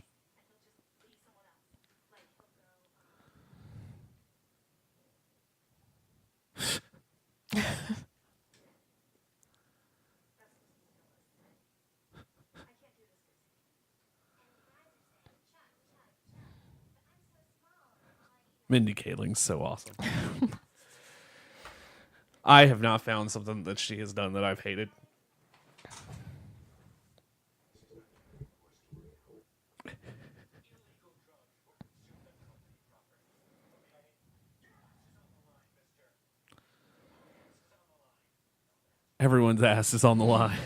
Mindy Kaling's so awesome. I have not found something that she has done that I've hated. Everyone's ass is on the line.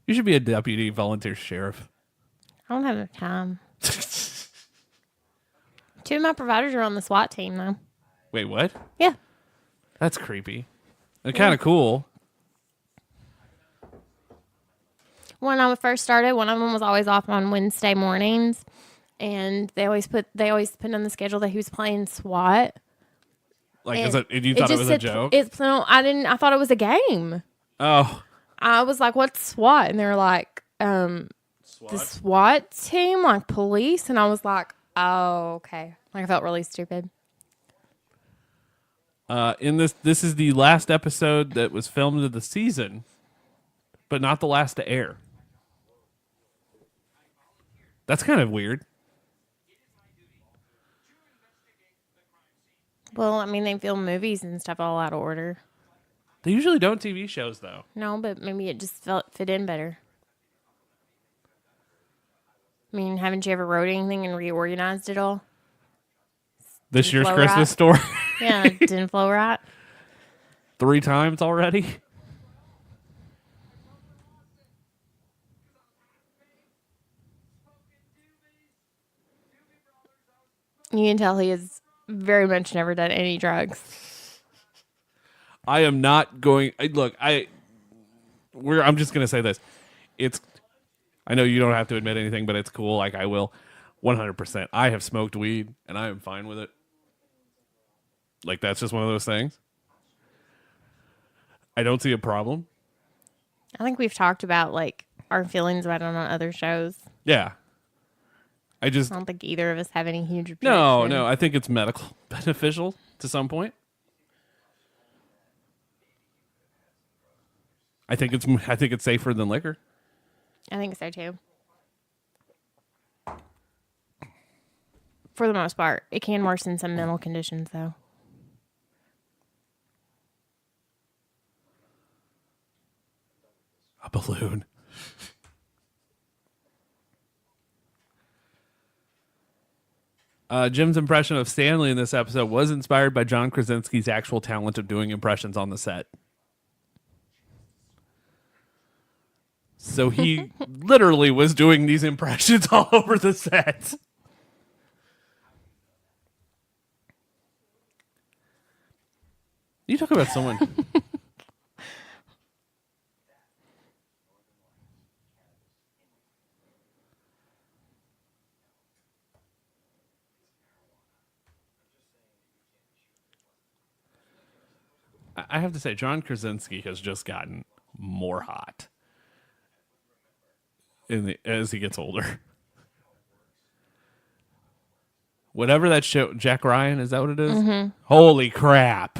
You should be a deputy volunteer sheriff. I don't have enough time. 2 of my providers are on the SWAT team, though. Wait, what? Yeah. That's creepy. And kind of cool. When I first started, one of them was always off on Wednesday mornings, and they always put on the schedule that he was playing SWAT. Like, And you thought it was a joke? No, I didn't. I thought it was a game. Oh. I was like, "What's SWAT?" And they were like, "The SWAT team, like police." And I was like, "Oh, okay." Like, I felt really stupid. In this is the last episode that was filmed of the season, but not the last to air. That's kind of weird. Well, I mean, they film movies and stuff all out of order. They usually don't TV shows, though. No, but maybe it just fit in better. I mean, haven't you ever wrote anything and reorganized it all? This year's flow Christmas right. story. Yeah, it didn't flow right. 3 times already. You can tell he has very much never done any drugs. I am not going. Look, I'm just gonna say this. It's. I know you don't have to admit anything, but it's cool. Like I will, 100%. I have smoked weed, and I am fine with it. Like that's just one of those things. I don't see a problem. I think we've talked about like our feelings about it on other shows. Yeah. I I don't think either of us have any huge objection. no. I think it's medical beneficial to some point. I think it's safer than liquor. I think so too. For the most part, it can worsen some mental conditions, though. A balloon. Jim's impression of Stanley in this episode was inspired by John Krasinski's actual talent of doing impressions on the set. So he literally was doing these impressions all over the set. You talk about someone. I have to say, John Krasinski has just gotten more hot as he gets older. Whatever that show, Jack Ryan, is that what it is? Mm-hmm. Holy crap.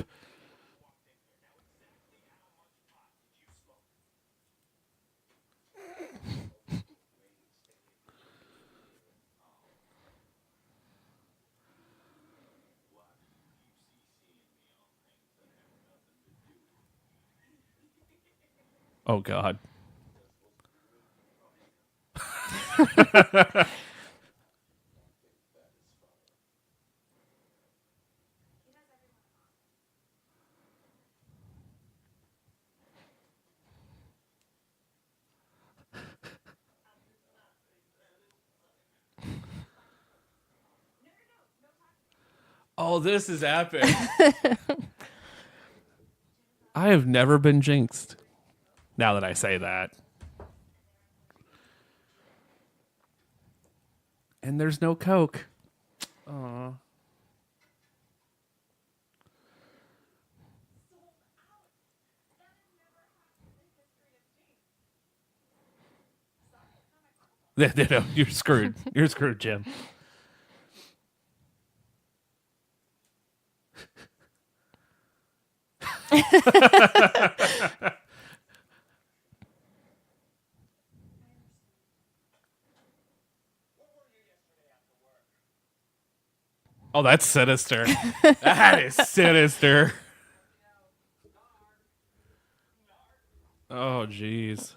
Oh, God. Oh, this is epic. I have never been jinxed. Now that I say that. And there's no Coke. Aw. No, you're screwed. You're screwed, Jim. Oh, that's sinister. That is sinister. Oh, jeez.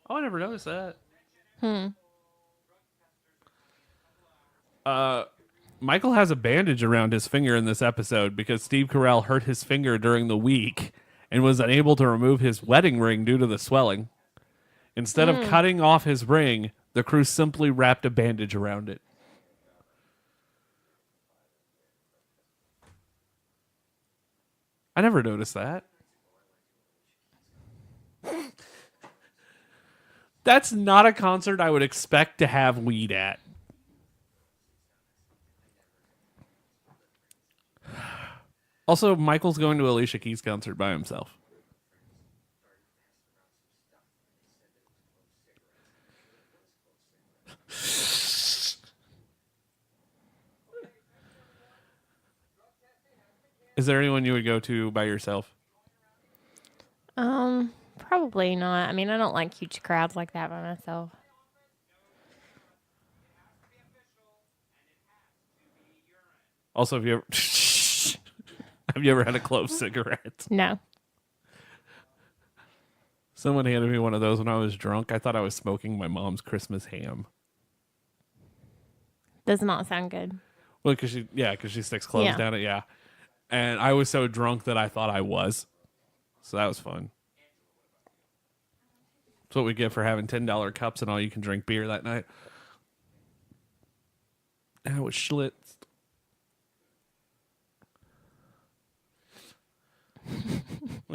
Oh, I never noticed that. Michael has a bandage around his finger in this episode because Steve Carell hurt his finger during the week and was unable to remove his wedding ring due to the swelling. Instead of cutting off his ring, the crew simply wrapped a bandage around it. I never noticed that. That's not a concert I would expect to have weed at. Also, Michael's going to Alicia Keys' concert by himself. Is there anyone you would go to by yourself? Probably not. I mean, I don't like huge crowds like that by myself. Also, have you ever have you ever had a clove cigarette? No. Someone handed me one of those when I was drunk. I thought I was smoking my mom's Christmas ham. Does not sound good. Well, because she sticks cloves down it, yeah. And I was so drunk that I thought I was. So that was fun. That's what we get for having $10 cups and all you can drink beer that night. That was Schlitz.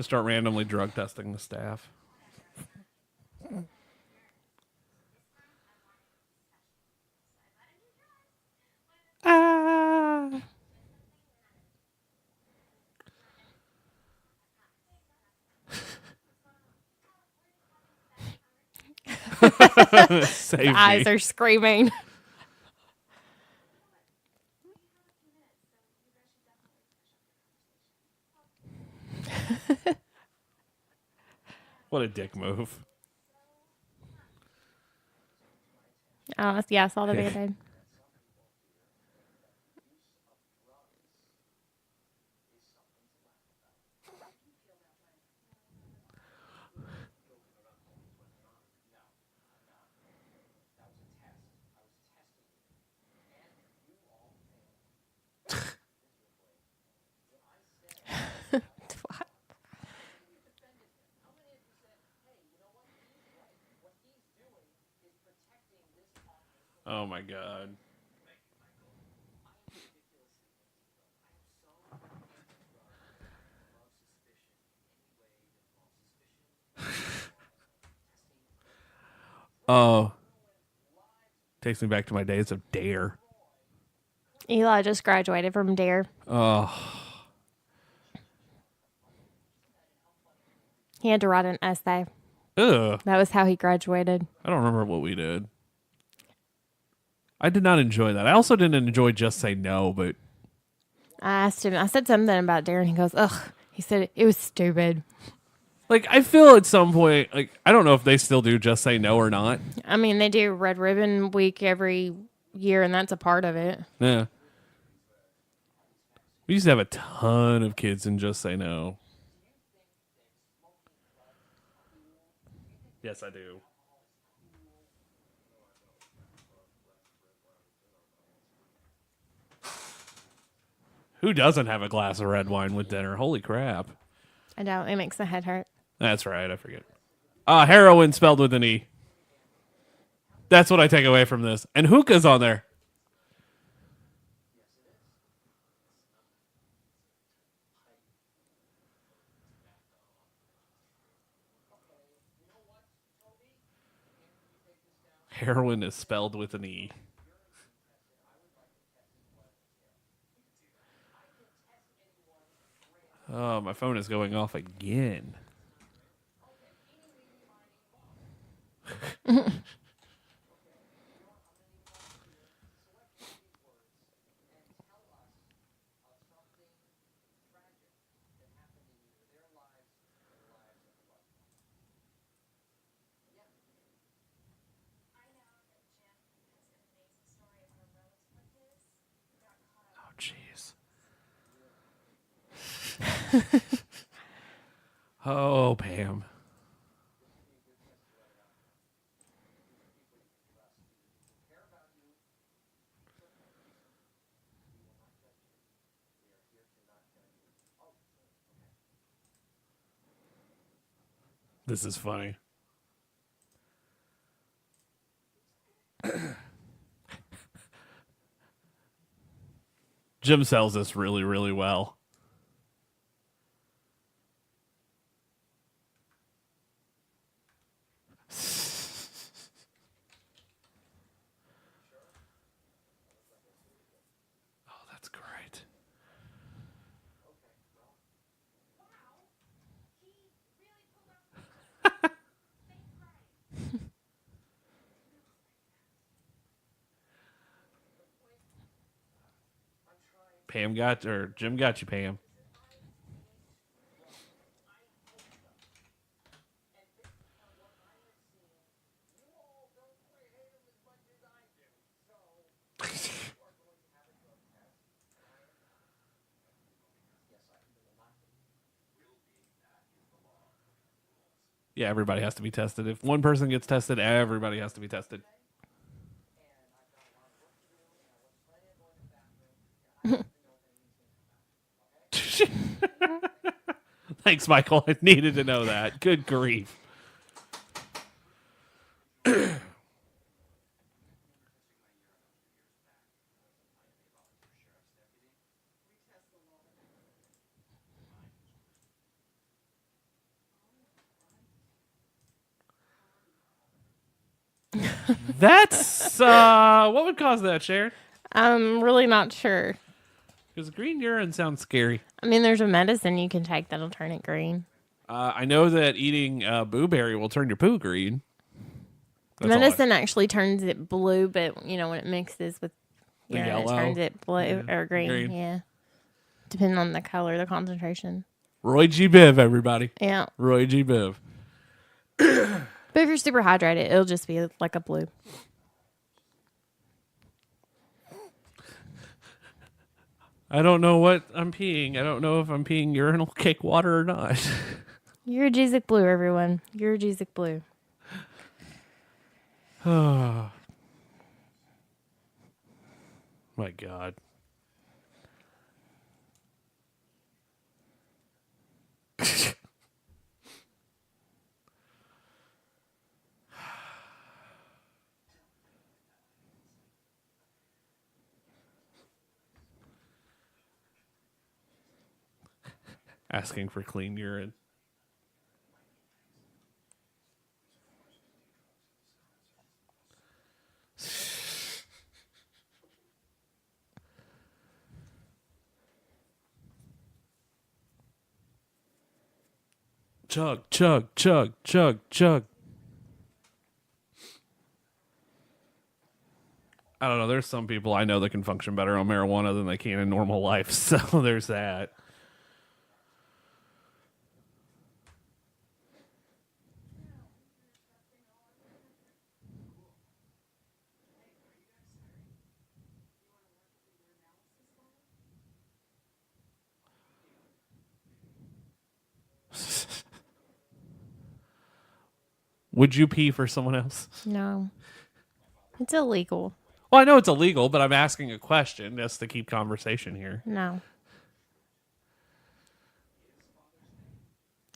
Let's start randomly drug testing the staff. Ah. Save The eyes me. are screaming. What a dick move. Oh, yeah, I saw the Band-Aid. Oh my god. Oh. Takes me back to my days of Dare. Eli just graduated from Dare. Oh. He had to write an essay. Ugh. That was how he graduated. I don't remember what we did. I did not enjoy that. I also didn't enjoy Just Say No, but I asked him, I said something about Dare, and he goes, ugh. He said it was stupid. like I feel at some point, like I don't know if they still do Just Say No or not. I mean, they do Red Ribbon Week every year, and that's a part of it. Yeah. We used to have a ton of kids in Just Say No. Yes, I do. Who doesn't have a glass of red wine with dinner? Holy crap. I don't. It makes my head hurt. That's right, I forget. Heroin spelled with an E. That's what I take away from this. And hookah's on there. Heroin is spelled with an E. Oh, my phone is going off again. Oh, jeez. Oh, Pam. This is funny. Jim sells this really, really well. Oh, that's great. Jim got you, Pam. Yeah, everybody has to be tested. If one person gets tested, everybody has to be tested. Thanks, Michael. I needed to know that. Good grief. That's what would cause that, Sharon? I'm really not sure. Because green urine sounds scary. I mean, there's a medicine you can take that'll turn it green. I know that eating blueberry will turn your poo green. That's all Medicine actually turns it blue, but when it mixes with urine, it yellow. turns it blue or green. Green. Yeah, depending on the color, the concentration. Roy G. Biv, everybody. Yeah, Roy G. Biv. but if you're super hydrated, it'll just be like a blue. I don't know what I'm peeing. I don't know if I'm peeing urinal cake water or not. Urigic blue, everyone. Urigic blue. Oh my God. Asking for clean urine. Chug, chug, chug, chug, chug. I don't know. There's some people I know that can function better on marijuana than they can in normal life. So there's that. Would you pee for someone else? No, it's illegal. Well, I know it's illegal, but I'm asking a question just to keep conversation here. No.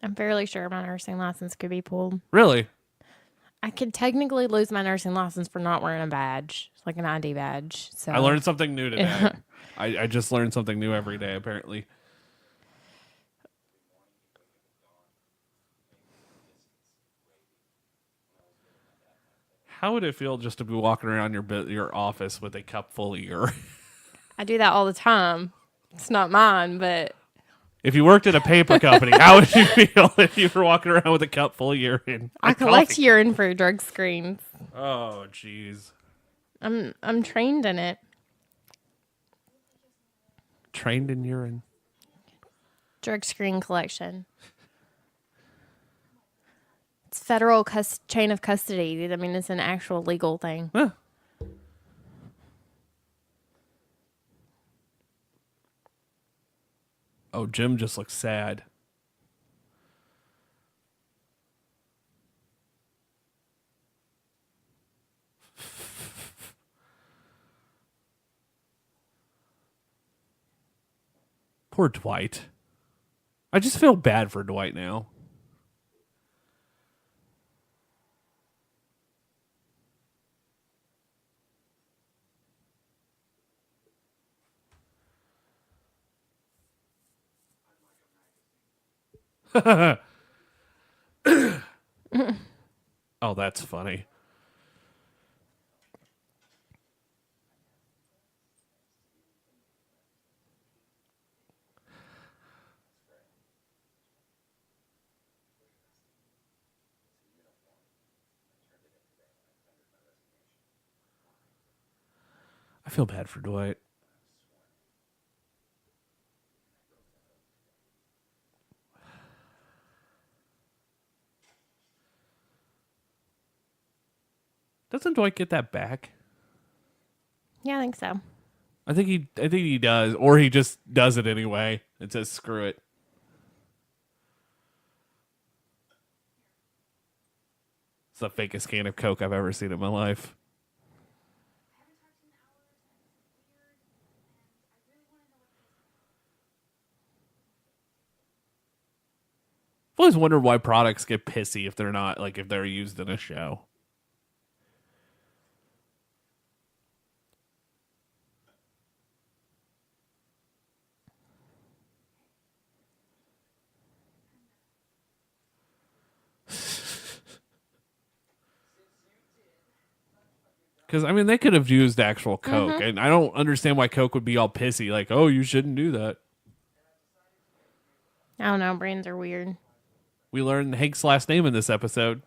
I'm fairly sure my nursing license could be pulled. Really? I could technically lose my nursing license for not wearing a badge, like an ID badge. So I learned something new today. I just learned something new every day, apparently. How would it feel just to be walking around your office with a cup full of urine? I do that all the time. It's not mine, but If you worked at a paper company, how would you feel if you were walking around with a cup full of urine? I collect urine for drug screens. Oh, jeez. I'm trained in it. Trained in urine. Drug screen collection. It's federal chain of custody. I mean, it's an actual legal thing. Huh. Oh, Jim just looks sad. Poor Dwight. I just feel bad for Dwight now. Oh, that's funny. I feel bad for Dwight. Doesn't Dwight get that back? Yeah, I think so. I think he does, or he just does it anyway. It says screw it. It's the fakest can of Coke I've ever seen in my life. I've always wondered why products get pissy if they're not, like, if they're used in a show. Because, I mean, they could have used actual Coke. And I don't understand why Coke would be all pissy. Like, oh, you shouldn't do that. I don't know. Brands are weird. We learned Hank's last name in this episode.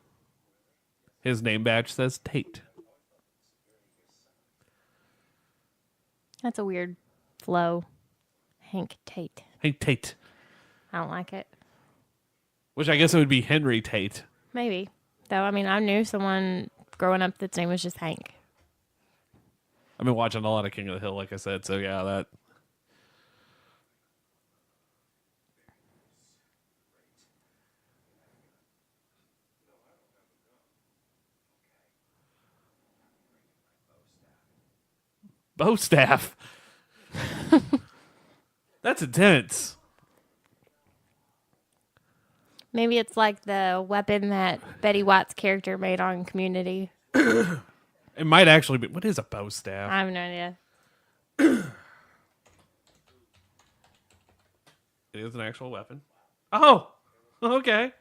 His name badge says Tate. That's a weird flow. Hank Tate. Hank Tate. I don't like it. Which I guess it would be Henry Tate. Maybe. Though, I mean, I knew someone growing up that's name was just Hank. I've been watching a lot of King of the Hill, like I said. So, yeah, that... Bow staff. That's intense. Maybe it's like the weapon that Betty White's character made on Community. It might actually be. What is a bow staff? I have no idea. It is an actual weapon. Oh, okay.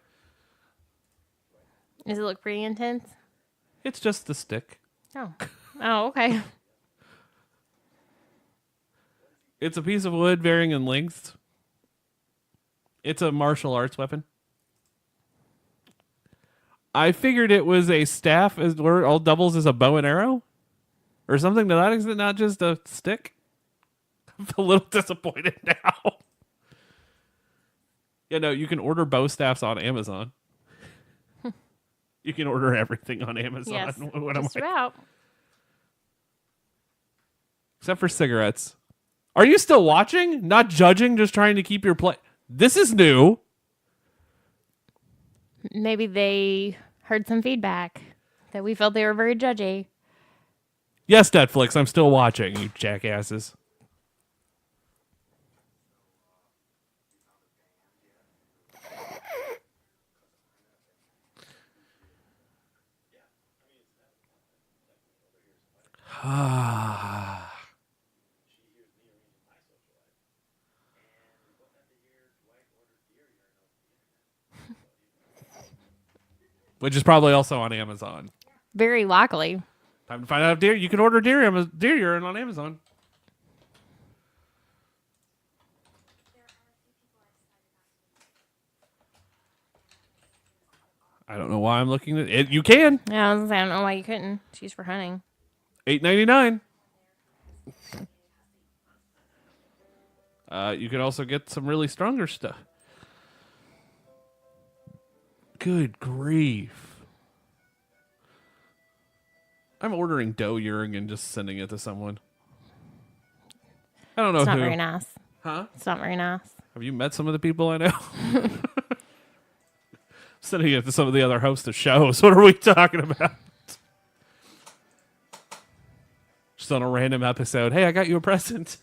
Does it look pretty intense? It's just the stick. Oh. Oh, okay. It's a piece of wood varying in length. It's a martial arts weapon. I figured it was a staff as where it all doubles as a bow and arrow. Or something to that extent, not just a stick. I'm a little disappointed now. Yeah, no, you can order bow staffs on Amazon. You can order everything on Amazon. Yes, What am just I- about. Except for cigarettes. Are you still watching? Not judging, just trying to keep your play. This is new. Maybe they heard some feedback that we felt they were very judgy. Yes, Netflix, I'm still watching, you jackasses. Which is probably also on Amazon. Very likely. Time to find out if you can order deer urine on Amazon. I don't know why I'm looking at it. You can. Yeah, I was gonna say, I don't know why you couldn't. She's for hunting. $8.99. You can also get some really stronger stuff. Good grief. I'm ordering doe urine and just sending it to someone. I don't know It's not who. very nice. Huh? It's not very nice. Have you met some of the people I know? Sending it to some of the other hosts of shows. What are we talking about? Just on a random episode. Hey, I got you a present.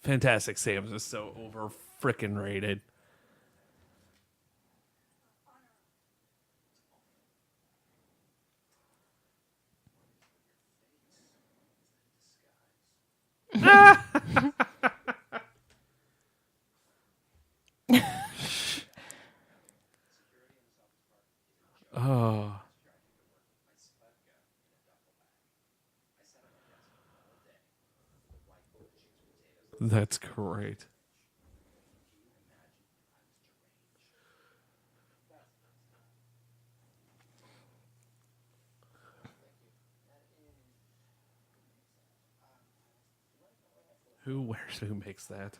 Fantastic Sam's is so over frickin' rated. Oh. That's great. Who makes that?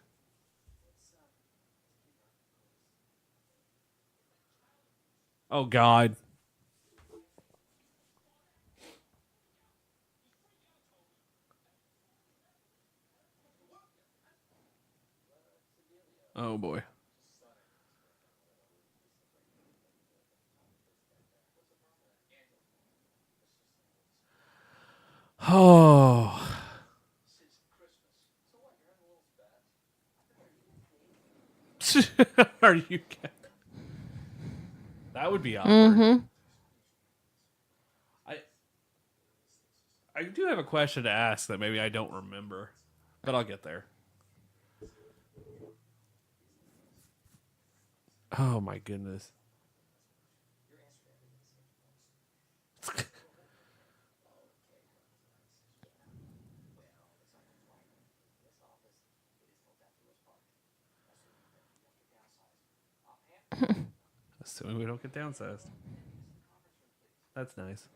Oh God. Oh boy. Oh. Are you kidding? That would be awkward. Mm-hmm. I do have a question to ask that maybe I don't remember, but I'll get there. Oh my goodness. Assuming we don't get downsized. That's nice.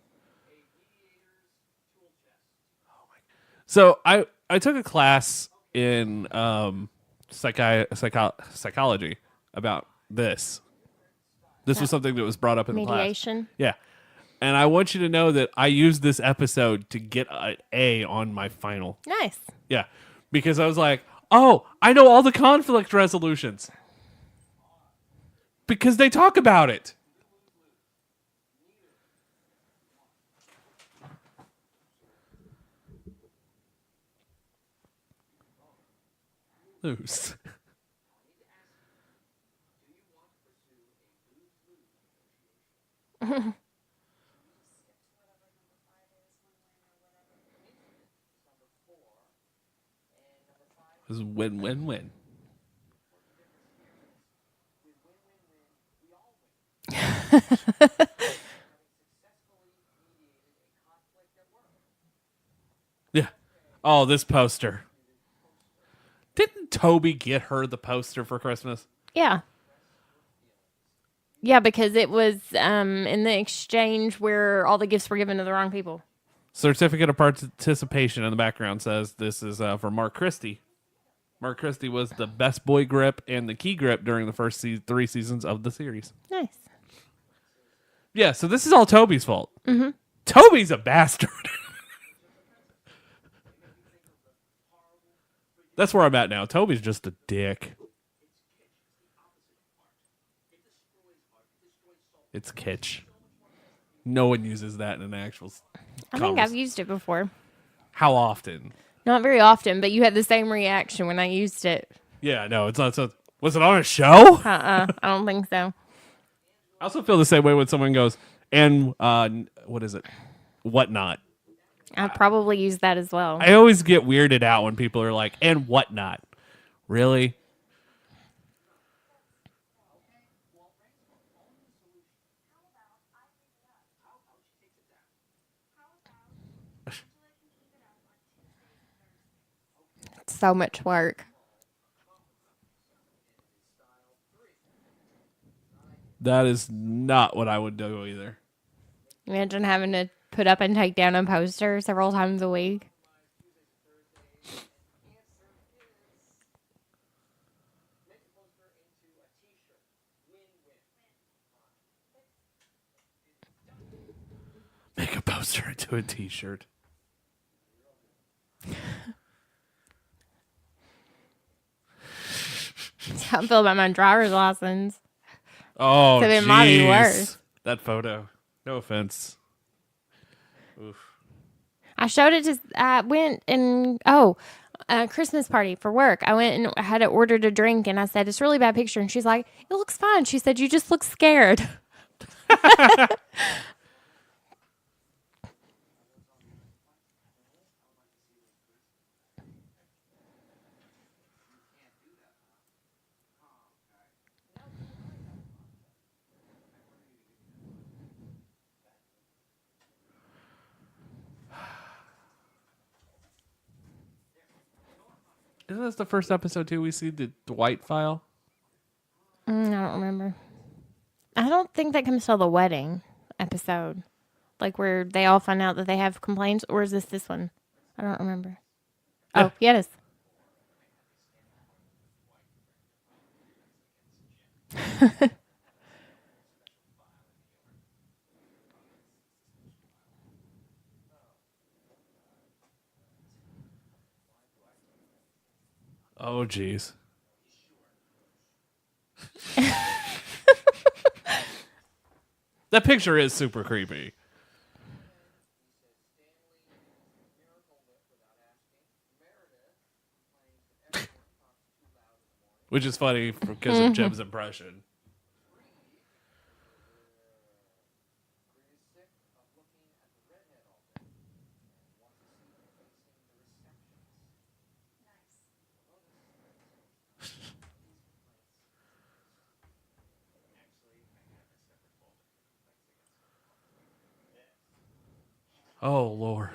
So I took a class in psychology about this. This was something that was brought up in the class. Mediation. Yeah. And I want you to know that I used this episode to get an A on my final. Nice. Yeah. Because I was like, oh, I know all the conflict resolutions. Because they talk about it. Loose. This is win-win-win. Yeah. Oh, this poster. Didn't Toby get her the poster for Christmas? Yeah. Yeah, because it was in the exchange where all the gifts were given to the wrong people. Certificate of participation in the background says this is for Mark Christie. Mark Christie was the best boy grip and the key grip during the first 3 seasons of the series. Nice. Yeah, so this is all Toby's fault. Mm-hmm. Toby's a bastard. That's where I'm at now. Toby's just a dick. It's kitsch. No one uses that in an actual I think I've used it before. How often? Not very often, but you had the same reaction when I used it. Yeah, no, it's not. Was it on a show? I don't think so. I also feel the same way when someone goes, and what is it? Whatnot. I probably used that as well. I always get weirded out when people are like, and whatnot. Really? It's so much work. That is not what I would do either. Imagine having to put up and take down a poster several times a week. Make a poster into a t-shirt. That's how I feel about my driver's license. Oh, So it might be jeez. worse. That photo. No offense. Oof. I showed it to, I went and, a Christmas party for work. I went and had ordered a drink and I said, it's a really bad picture. And she's like, it looks fine. She said, you just look scared. Isn't this the first episode too? We see the Dwight file. I don't remember. I don't think that comes till the wedding episode. Like where they all find out that they have complaints. Or is this one? I don't remember. Yeah. Oh, yeah, it is. Oh, jeez. That picture is super creepy. Which is funny because of Jim's impression. Oh, Lord.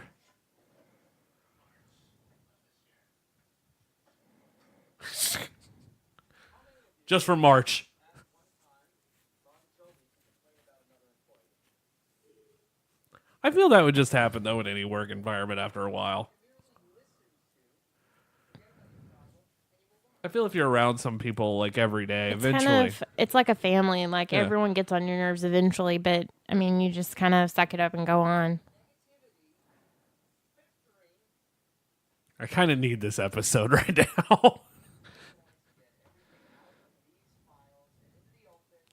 Just for March. I feel that would just happen, though, in any work environment after a while. I feel if you're around some people, like, every day, eventually. It's like a family. Like, Yeah. everyone gets on your nerves eventually, but, I mean, you just kind of suck it up and go on. I kind of need this episode right now.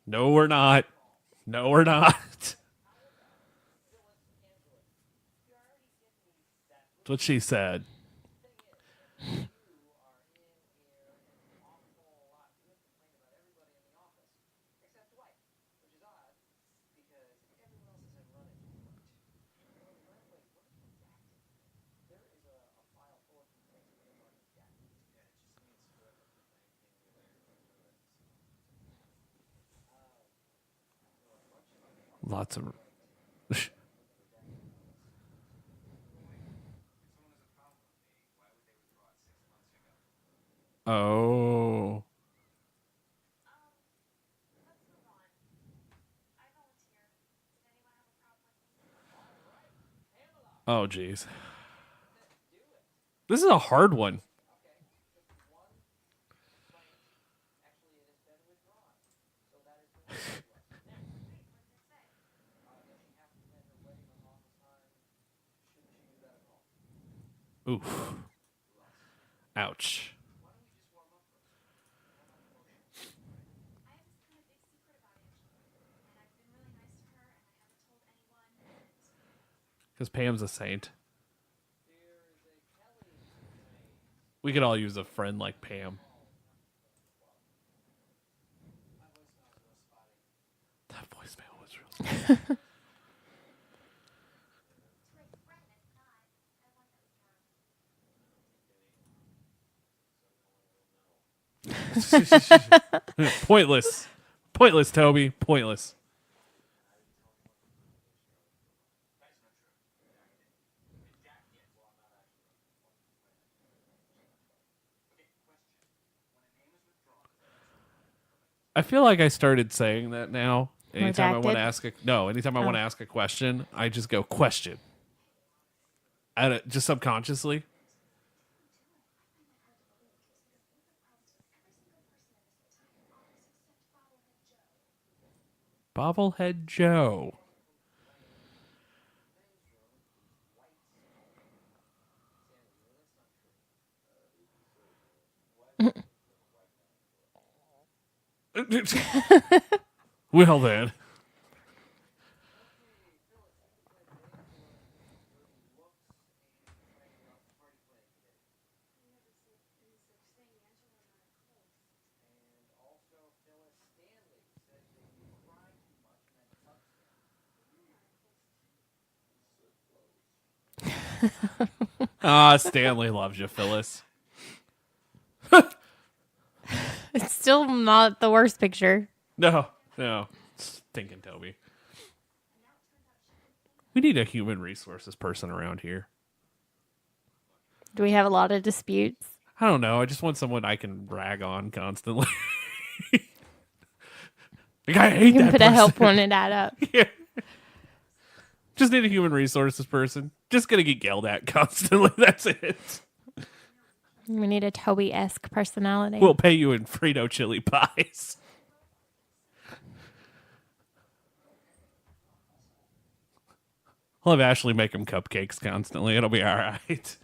No, we're not. No, we're not. That's what she said. Lots of. Oh. Oh, geez. This is a hard one. Oof. Ouch. Because Pam's a saint. We could all use a friend like Pam. That voicemail was really good. Pointless. Pointless, Toby. Pointless. I feel like I started saying that now. Anytime I want to ask anytime I want to ask a question, I just go question. Just subconsciously. Bobblehead Joe. Well then. Stanley loves you, Phyllis. It's still not the worst picture. No. Stinking Toby. We need a human resources person around here. Do we have a lot of disputes? I don't know. I just want someone I can rag on constantly. Like, I hate You can that put person. a help wanted ad up. Yeah. Just need a human resources person. Just gonna get yelled at constantly. That's it. We need a Toby-esque personality. We'll pay you in Frito chili pies. I'll have Ashley make him cupcakes constantly. It'll be all right.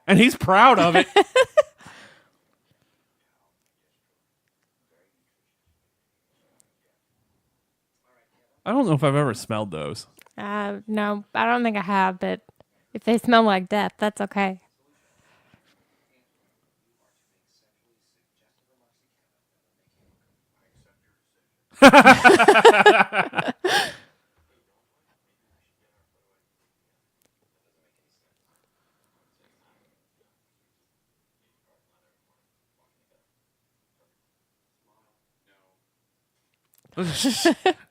And he's proud of it. I don't know if I've ever smelled those. No, I don't think I have, but if they smell like death, that's okay.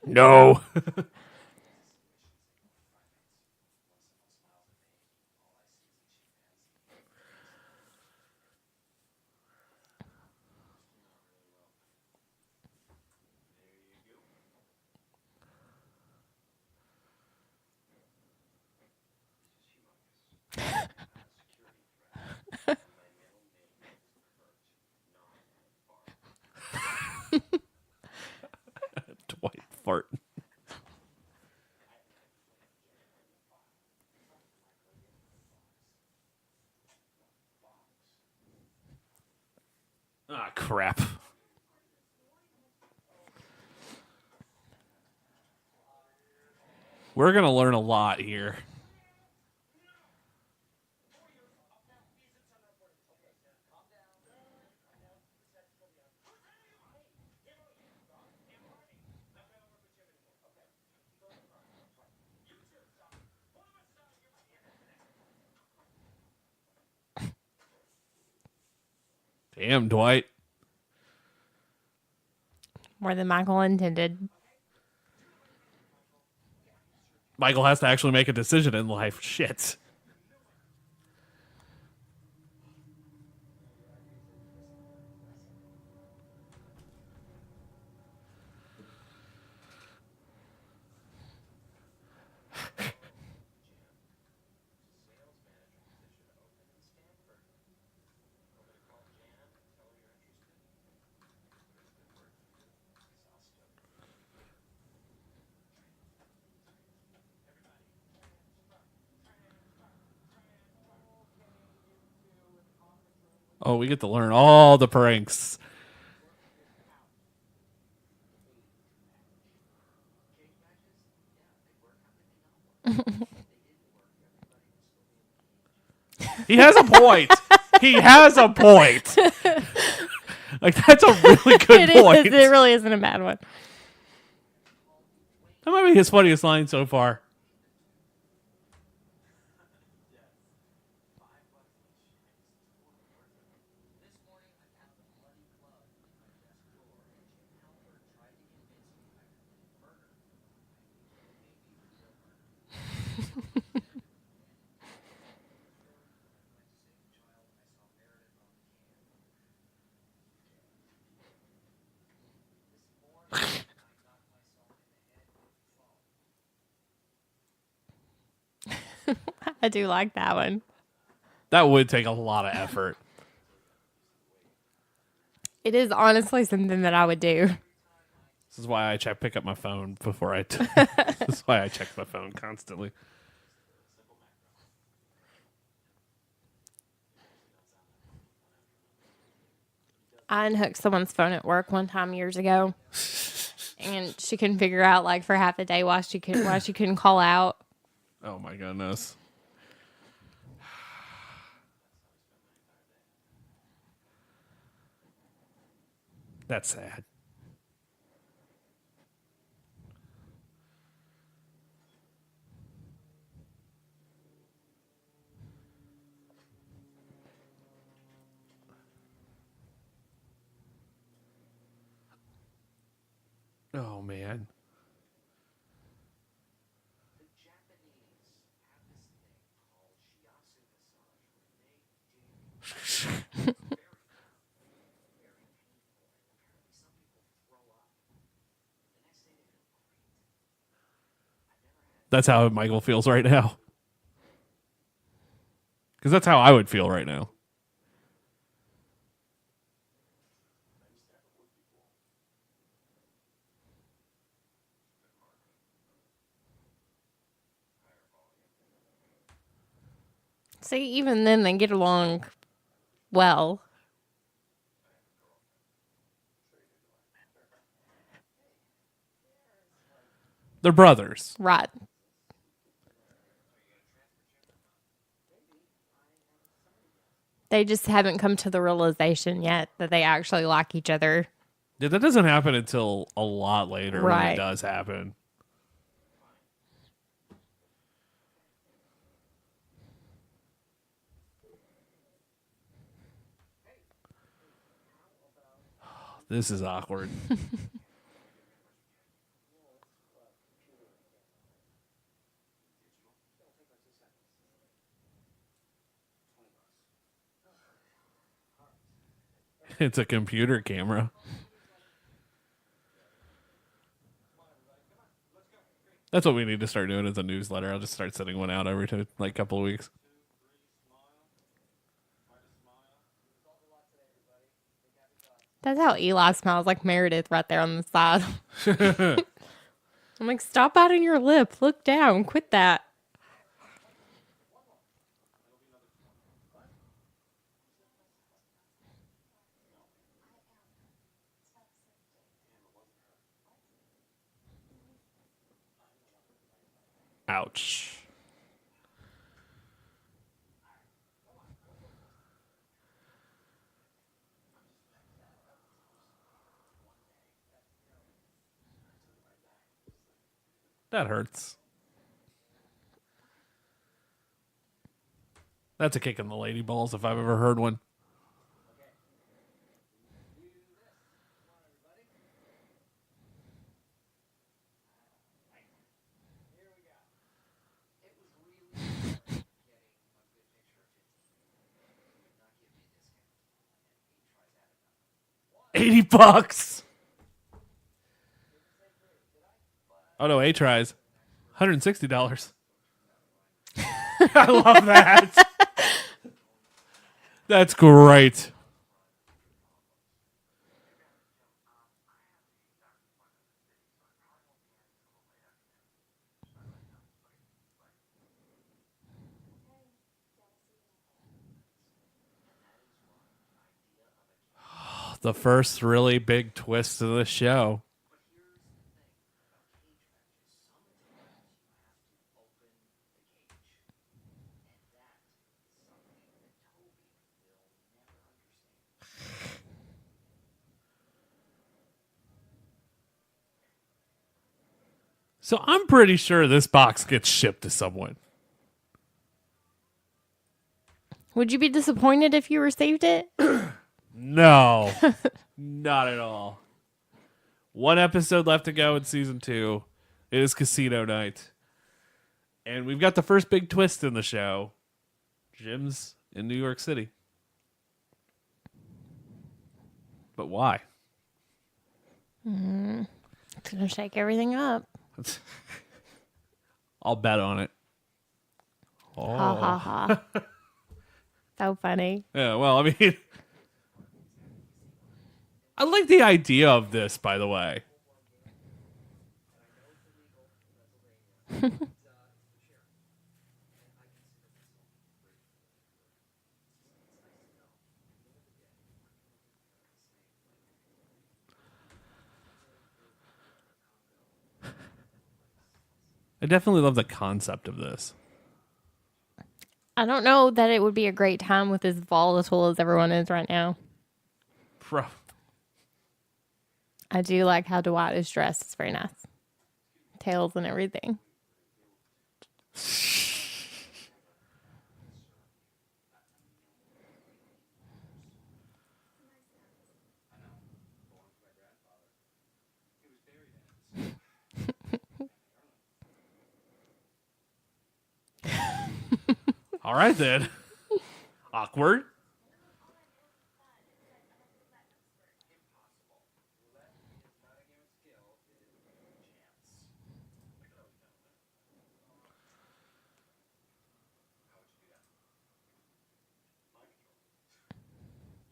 No. Dwight fart. Ah, crap. We're going to learn a lot here. Damn, Dwight. More than Michael intended. Michael has to actually make a decision in life. Shit. Oh, we get to learn all the pranks. He has a point. He has a point. Like, that's a really good point. It really isn't a bad one. That might be his funniest line so far. I do like that one. That would take a lot of effort. It is honestly something that I would do. This is why I pick up my phone before I. This is why I check my phone constantly. I unhooked someone's phone at work one time years ago, and she couldn't figure out like for half a day why she couldn't call out. Oh my goodness. That's sad. Oh man. That's how Michael feels right now. Because that's how I would feel right now. See, even then they get along well. They're brothers. Right. They just haven't come to the realization yet that they actually like each other. Yeah, that doesn't happen until a lot later when Right. it does happen. This is awkward. It's a computer camera. That's what we need to start doing as a newsletter. I'll just start sending one out every couple of weeks. That's how Eli smells, like Meredith right there on the side. I'm like, stop biting your lip. Look down. Quit that. Ouch. That hurts. That's a kick in the lady balls if I've ever heard one. $80. Oh no, A tries. $160. I love that. That's great. The first really big twist of the show. So I'm pretty sure this box gets shipped to someone. Would you be disappointed if you received it? No, not at all. One episode left to go in season 2. It is casino night. And we've got the first big twist in the show. Jim's in New York City. But why? It's going to shake everything up. I'll bet on it. Ha ha ha. So funny. Yeah, well, I mean, I like the idea of this, by the way. I definitely love the concept of this. I don't know that it would be a great time with as volatile as everyone is right now. Bro. I do like how Dwight is dressed. It's very nice. Tails and everything. All right, then. Awkward.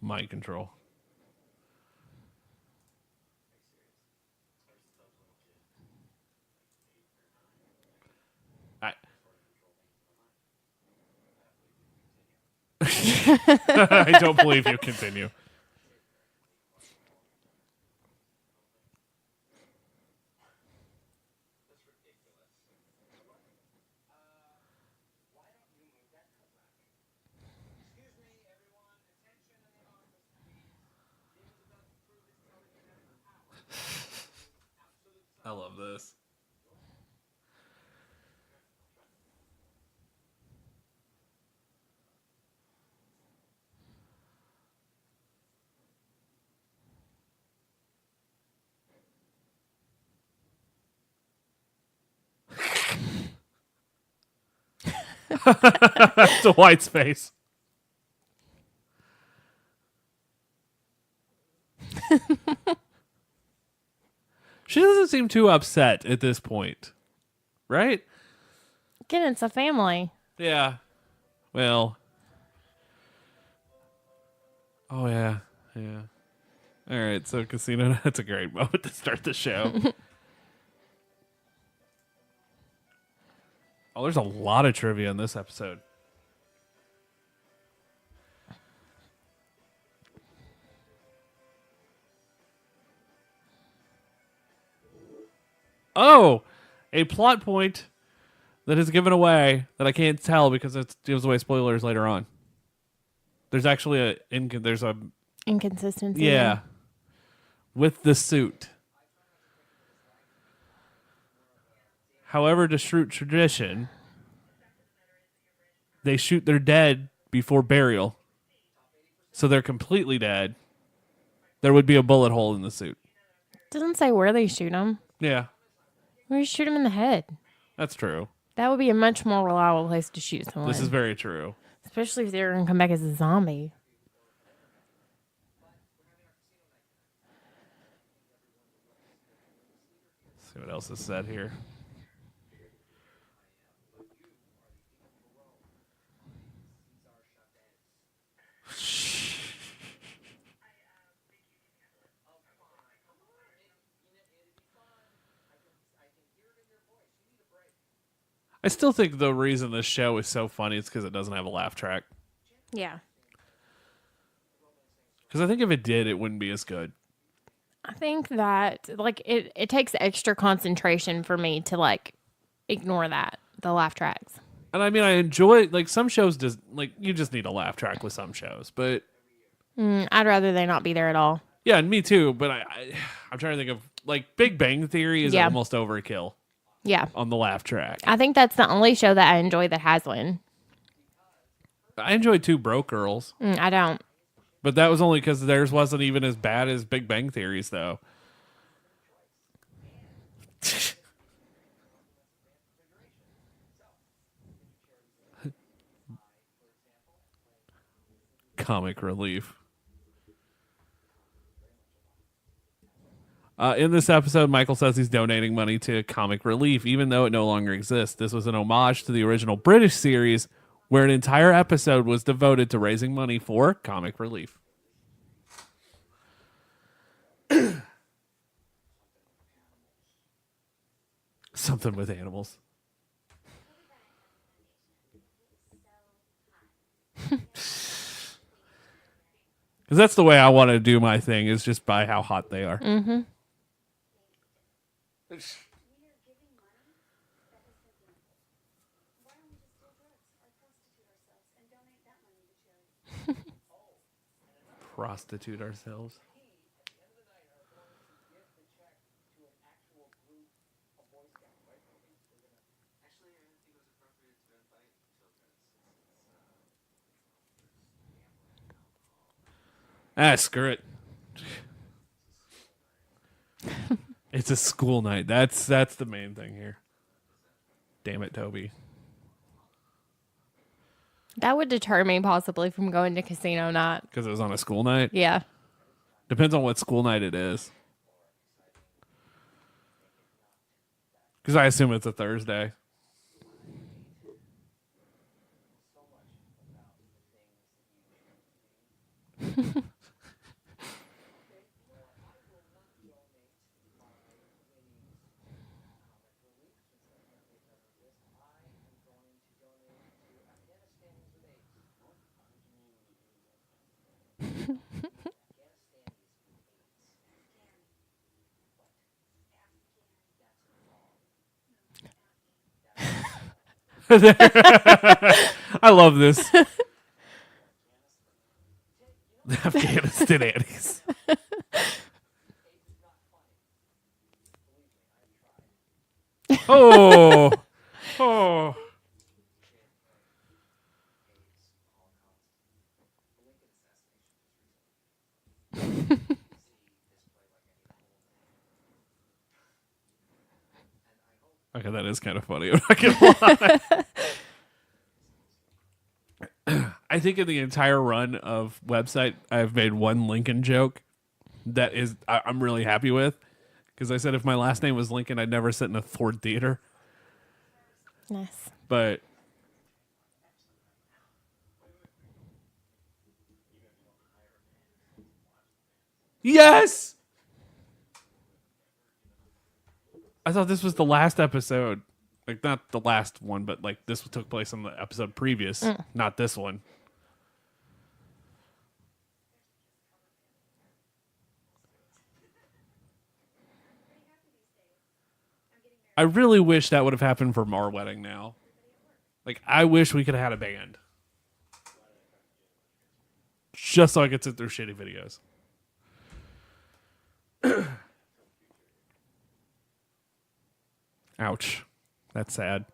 Mind control. I don't believe you. Continue. I love this. It's a white space. She doesn't seem too upset at this point, right? Again, it's a family. Yeah. Well. Oh, yeah. Yeah. All right. So, Casino, that's a great moment to start the show. Oh, there's a lot of trivia in this episode. Oh, a plot point that is given away that I can't tell because it gives away spoilers later on. There's actually there's a Inconsistency. yeah with the suit. However, to shoot tradition, they shoot their dead before burial, so they're completely dead. There would be a bullet hole in the suit. Doesn't say where they shoot them. Yeah, We shoot them in the head. that's true. That would be a much more reliable place to shoot someone. This is very true. Especially if they're going to come back as a zombie. Let's see what else is said here. I still think the reason this show is so funny is because it doesn't have a laugh track. Yeah. Because I think if it did, it wouldn't be as good. I think that, like, it takes extra concentration for me to, like, ignore that, the laugh tracks. And I mean, I enjoy, like, some shows, just like, you just need a laugh track with some shows. But I'd rather they not be there at all. yeah, and me too. But I'm trying to think of, like, Big Bang Theory is Yeah. almost overkill Yeah. on the laugh track. I think that's the only show that I enjoy that has one. I enjoyed Two Broke Girls. I don't. But that was only because theirs wasn't even as bad as Big Bang Theory's, though. Comic relief. In this episode, Michael says he's donating money to Comic Relief, even though it no longer exists. This was an homage to the original British series, where an entire episode was devoted to raising money for Comic Relief. Something with animals. Because that's the way I want to do my thing, is just by how hot they are. Mm-hmm. Prostitute ourselves. Screw it. It's a school night. That's the main thing here. Damn it, Toby. That would deter me possibly from going to casino night. Because it was on a school night? Yeah. Depends on what school night it is. Because I assume it's a Thursday. I love this. The Afghanistan Annies. Oh. Oh. Okay, that is kind of funny. I'm not gonna lie. I think in the entire run of website, I've made one Lincoln joke that is I'm really happy with. Because I said if my last name was Lincoln, I'd never sit in a Ford theater. Nice. But yes, I thought this was the last episode. Like not the last one, but like this took place on the episode previous, not this one. I really wish that would have happened for our wedding now. Like, I wish we could have had a band. Just so I could sit through shitty videos. Ouch. That's sad.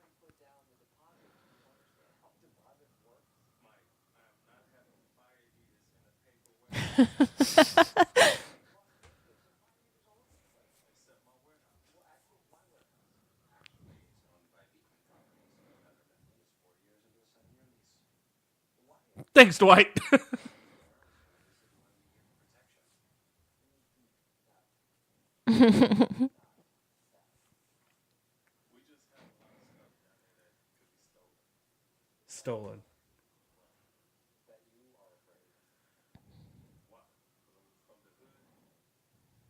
Thanks, Dwight. Stolen.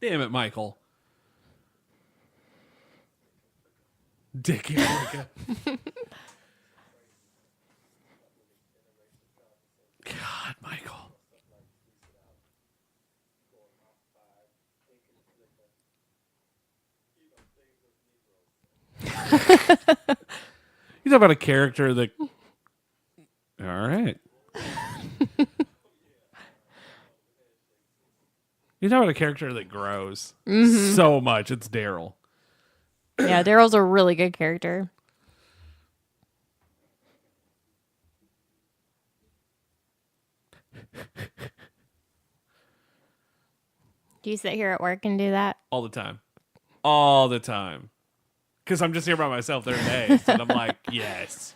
Damn it, Michael. Dick America. God, Michael. You talk about a character that. All right. You talk about a character that grows so much. It's Daryl. Yeah, Daryl's a really good character. Do you sit here at work and do that? All the time. All the time. Because I'm just here by myself. There are days. And I'm like, yes.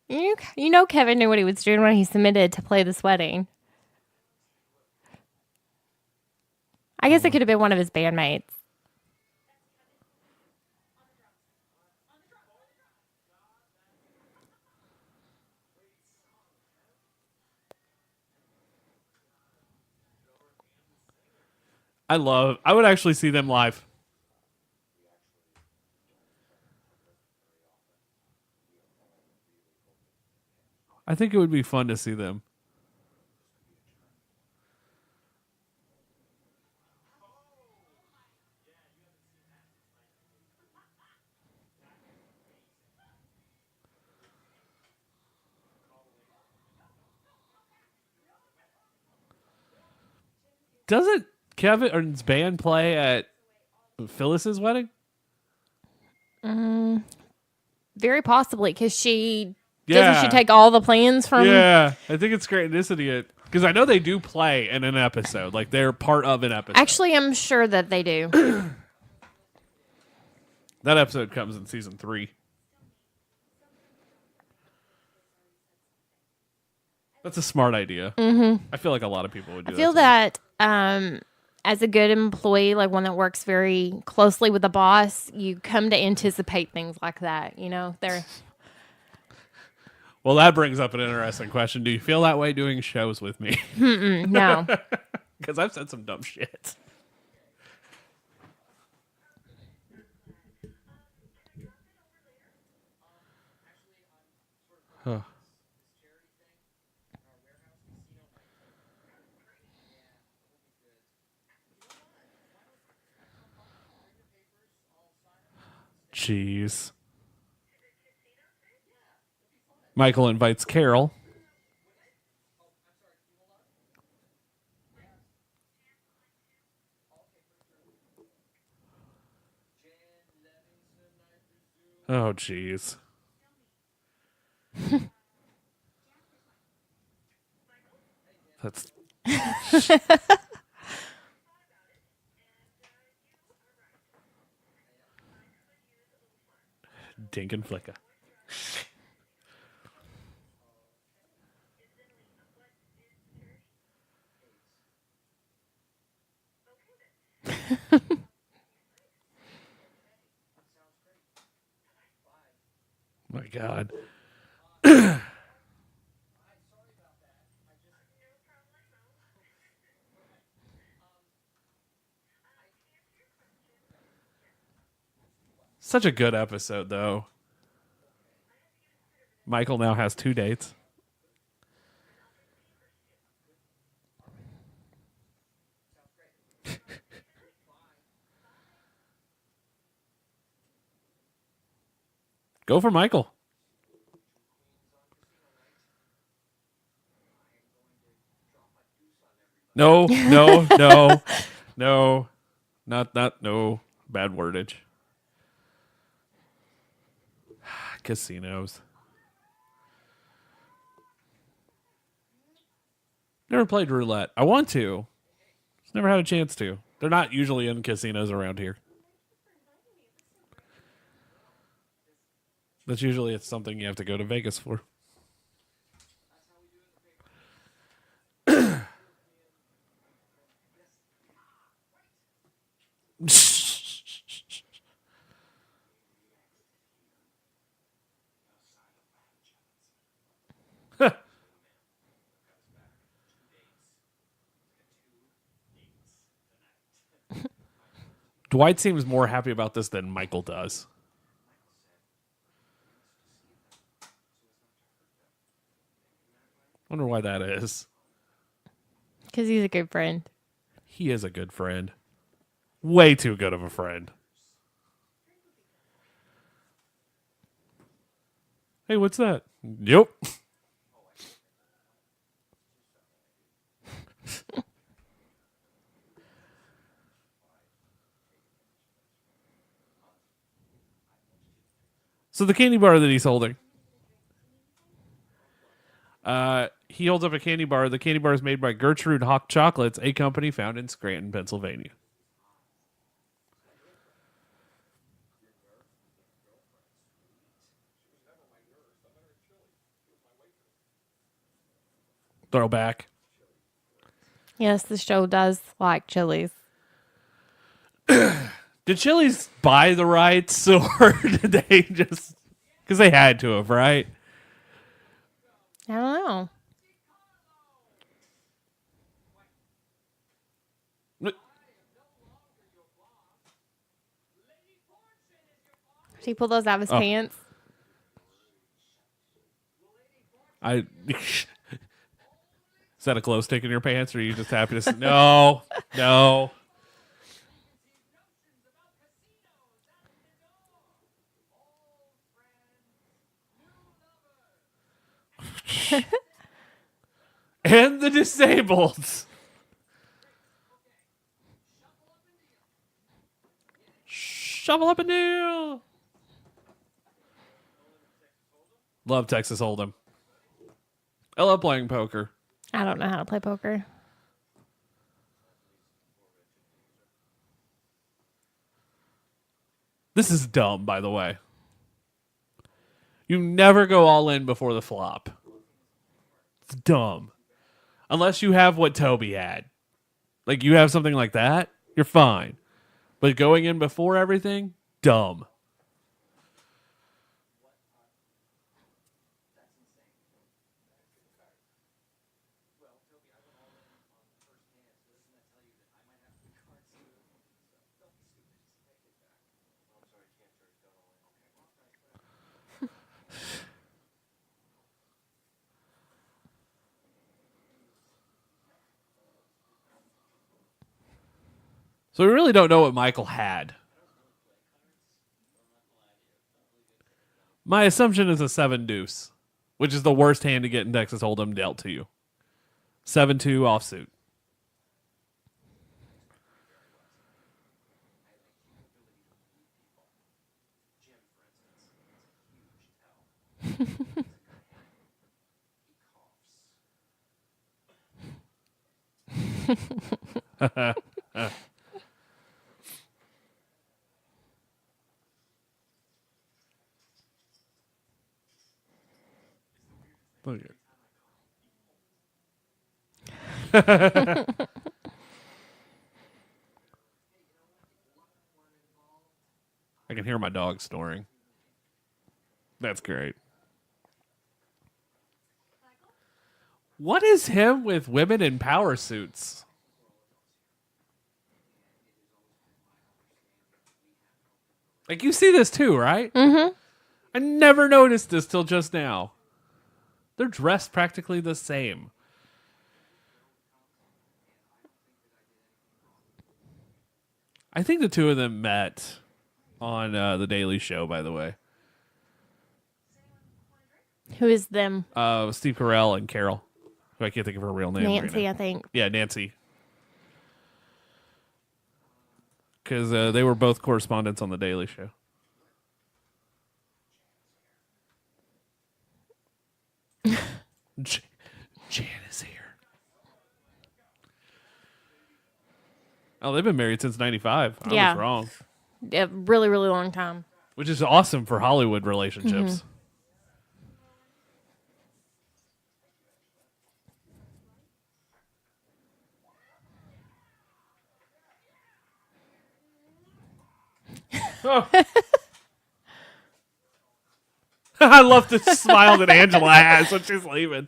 You know Kevin knew what he was doing when he submitted to play this wedding. I guess it could have been one of his bandmates. I would actually see them live. I think it would be fun to see them. Doesn't Kevin or his band play at Phyllis's wedding? Very possibly, because she Yeah. doesn't she take all the plans from. Yeah, I think it's Synchronicity because I know they do play in an episode, like they're part of an episode. Actually, I'm sure that they do. That episode comes in season 3. That's a smart idea. Mm-hmm. I feel like a lot of people would do that. I feel that as a good employee, like one that works very closely with the boss, you come to anticipate things like that. You know, they're. Well, that brings up an interesting question. Do you feel that way doing shows with me? No. Because I've said some dumb shit. Huh. Jeez. Michael invites Carol. Oh, jeez. That's Dink and Flicka. My God. Such a good episode, though. Michael now has 2 dates. Go for Michael. No, no, no, no, not, no. Bad wordage. Casinos. Never played roulette. I want to. Just never had a chance to. They're not usually in casinos around here. That's usually it's something you have to go to Vegas for. Dwight seems more happy about this than Michael does. Wonder why that is. Because he's a good friend. He is a good friend. Way too good of a friend. Hey, what's that? Yep. So the candy bar that he's holding. He holds up a candy bar. The candy bar is made by Gertrude Hawk Chocolates, a company found in Scranton, Pennsylvania. Throwback. Yes, the show does like chilies. Did Chili's buy the rights, or did they just... Because they had to have, right? I don't know. Did he pull those out of his pants? Is that a glow stick in your pants, or are you just happy to... No, no. And the disabled. Shovel up a deal. Love Texas Hold'em. I love playing poker. I don't know how to play poker. This is dumb, by the way. You never go all in before the flop. It's dumb. Unless you have what Toby had. Like, you have something like that, you're fine. But going in before everything, dumb. So we really don't know what Michael had. My assumption is a 7 deuce, which is the worst hand to get in Texas Hold'em dealt to you. 7-2 offsuit. Look at I can hear my dog snoring. That's great. What is him with women in power suits? Like, you see this too, right? Mm-hmm. I never noticed this till just now. They're dressed practically the same. I think the two of them met on The Daily Show, by the way. Who is them? Steve Carell and Carol. Who I can't think of her real name. Nancy, right I think. Yeah, Nancy. Because they were both correspondents on The Daily Show. Jan is here. Oh, they've been married since 95. I Yeah. was wrong. A really, really long time. Which is awesome for Hollywood relationships. Oh. I love the smile that Angela has when she's leaving.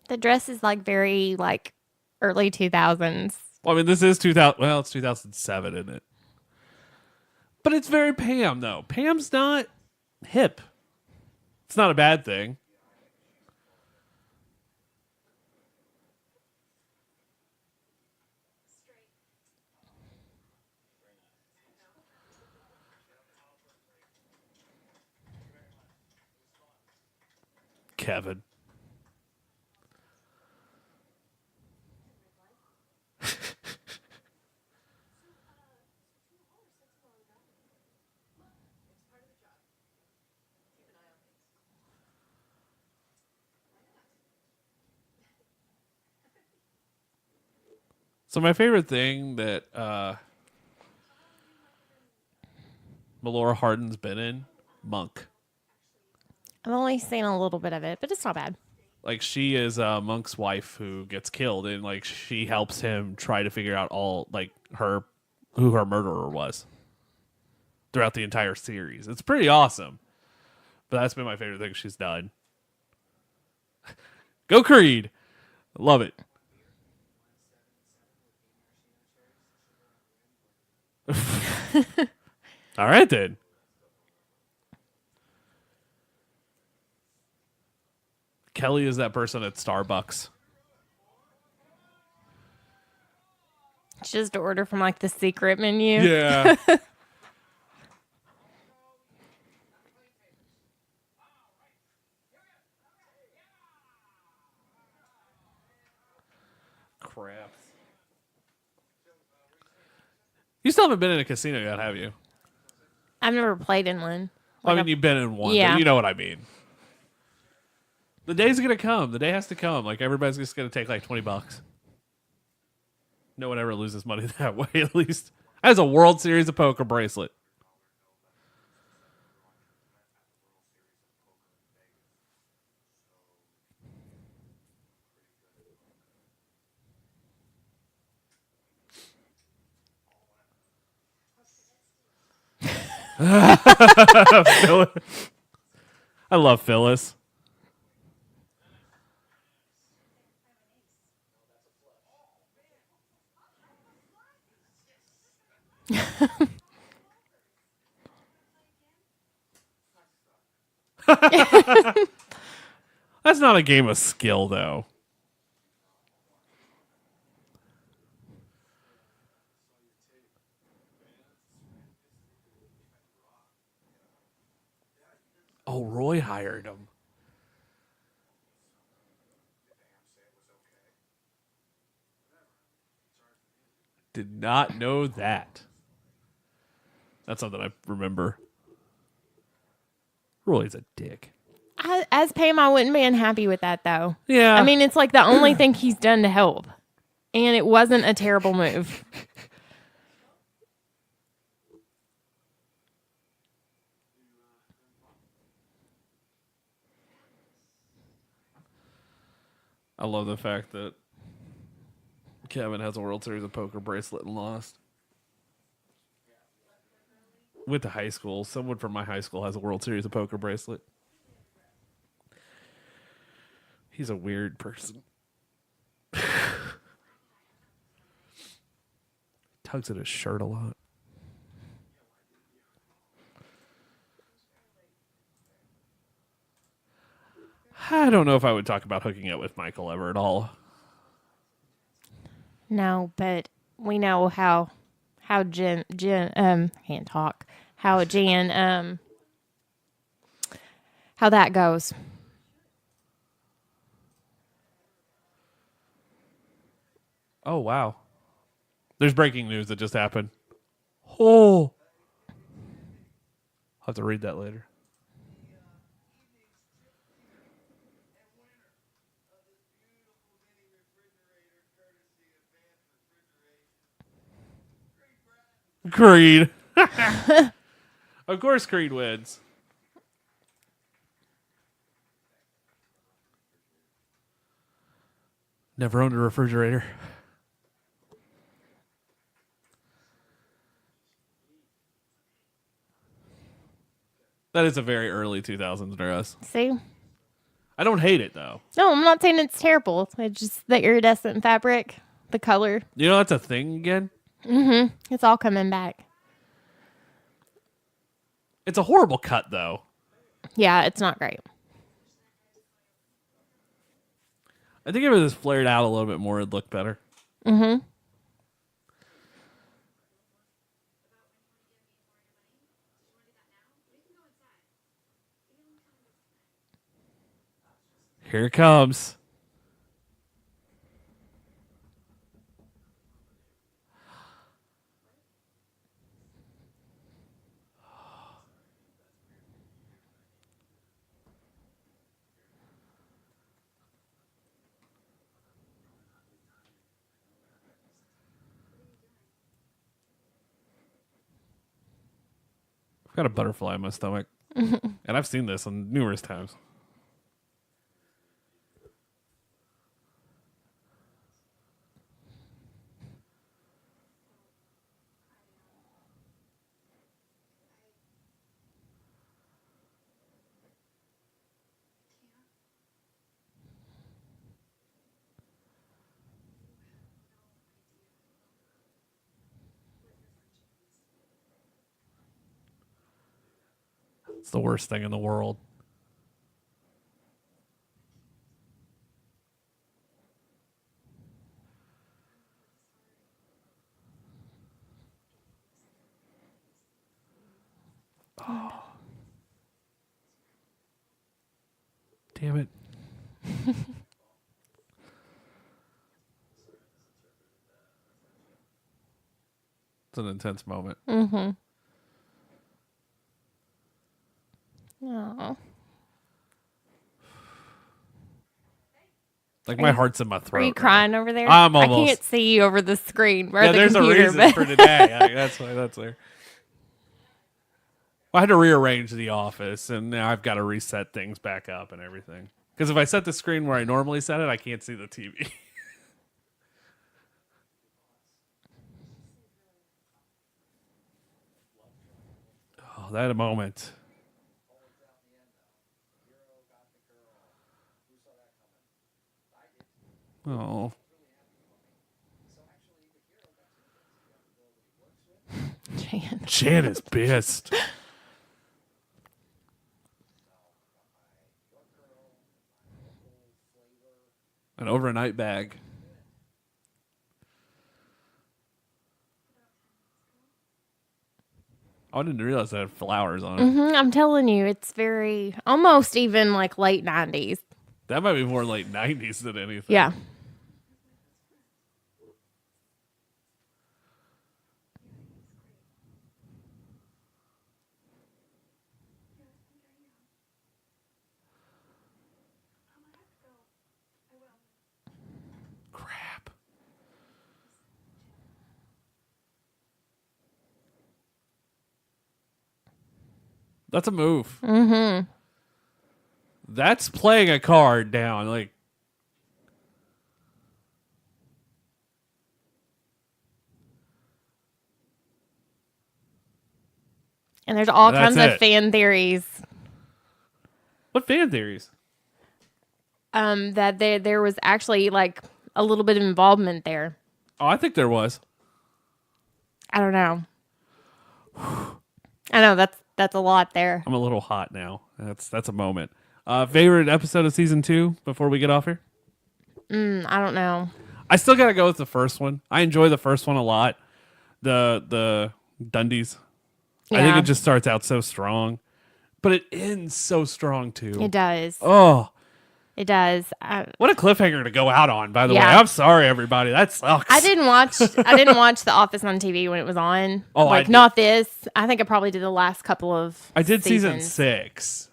The dress is like very like early 2000s. Well, I mean, this is 2000. Well, it's 2007, isn't it? But it's very Pam, though. Pam's not hip. It's not a bad thing. Kevin. So my favorite thing that Melora Hardin's been in, Monk. I've only seen a little bit of it, but it's not bad. Like, she is Monk's wife who gets killed, and like she helps him try to figure out all like who her murderer was throughout the entire series. It's pretty awesome. But that's been my favorite thing she's done. Go Creed. Love it. All right, then. Kelly is that person at Starbucks. Just order from like the secret menu. Yeah. Crap. You still haven't been in a casino yet, have you? I've never played in one. I mean, you've been in one, Yeah. but you know what I mean. The day's going to come. The day has to come. Like, everybody's just going to take like $20. No one ever loses money that way, at least. As a World Series of Poker bracelet. I love Phyllis. That's not a game of skill, though. Oh, Roy hired him. Did not know that. That's something I remember. Roy's a dick. As Pam, I wouldn't be unhappy with that though. Yeah. I mean, it's like the only thing he's done to help. And it wasn't a terrible move. I love the fact that Kevin has a World Series of Poker bracelet and lost. Went to high school. Someone from my high school has a World Series of Poker bracelet. He's a weird person. Tugs at his shirt a lot. I don't know if I would talk about hooking up with Michael ever at all. No, but we know how Jen can't talk. How Jan how that goes. Oh, wow. There's breaking news that just happened. Oh. I'll have to read that later. Creed. Of course Creed wins. Never owned a refrigerator. That is a very early 2000s dress. See? I don't hate it, though. No, I'm not saying it's terrible. It's just the iridescent fabric, the color. You know, that's a thing again. It's all coming back. It's a horrible cut, though. Yeah, it's not great. I think if it was flared out a little bit more, it'd look better. Mm-hmm. Here it comes. I've got a butterfly in my stomach. And I've seen this on numerous times. It's the worst thing in the world. Oh. Damn it. It's an intense moment. Mm-hmm. Oh. Like my heart's in my throat. Are you crying over there? I'm almost. I can't see you over the screen or Yeah, the there's computer. a reason for today. That's why that's there. Well, I had to rearrange the office, and now I've got to reset things back up and everything. Because if I set the screen where I normally set it, I can't see the TV. Oh, that moment. Oh. Jan is pissed. An overnight bag. I didn't realize that had flowers on it. Mm-hmm, I'm telling you, it's very almost even like late 90s. That might be more late 90s than anything. Yeah. Crap. That's a move. Mm-hmm. That's playing a card down. Like, And there's all That's kinds it. of fan theories what fan theories? that there was actually like a little bit of involvement there. Oh, I think there was. I don't know. I know that's a lot there. I'm a little hot now. That's a moment. Favorite episode of season 2 before we get off here? I don't know. I still gotta go with the first one. I enjoy the first one a lot. The Dundies. I think Yeah. it just starts out so strong, but it ends so strong too. It does. Oh, It does. what a cliffhanger to go out on! By the way, Yeah. I'm sorry, everybody. That sucks. I didn't watch The Office on TV when it was on. Oh, I like did. not this. I think I probably did the last couple of I did season seasons. 6.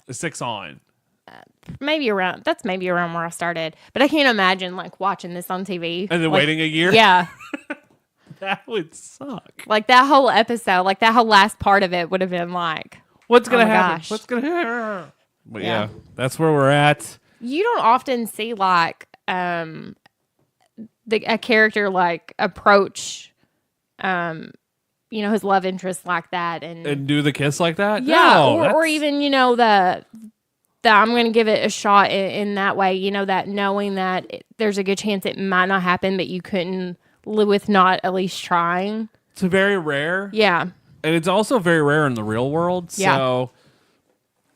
The 6 on. Maybe around where I started. But I can't imagine like watching this on TV. And then like, waiting a year? Yeah. That would suck. Like that whole episode, like that whole last part of it would have been like, What's going to Oh my happen? gosh. What's going to happen? But yeah, Yeah. that's where we're at. you don't often see like a character like approach his love interest like that And do the kiss like that? yeah, No, or that's- even the I'm going to give it a shot in that way, that knowing that there's a good chance it might not happen, but you couldn't live with not at least trying. It's very rare. Yeah. And it's also very rare in the real world. Yeah. So,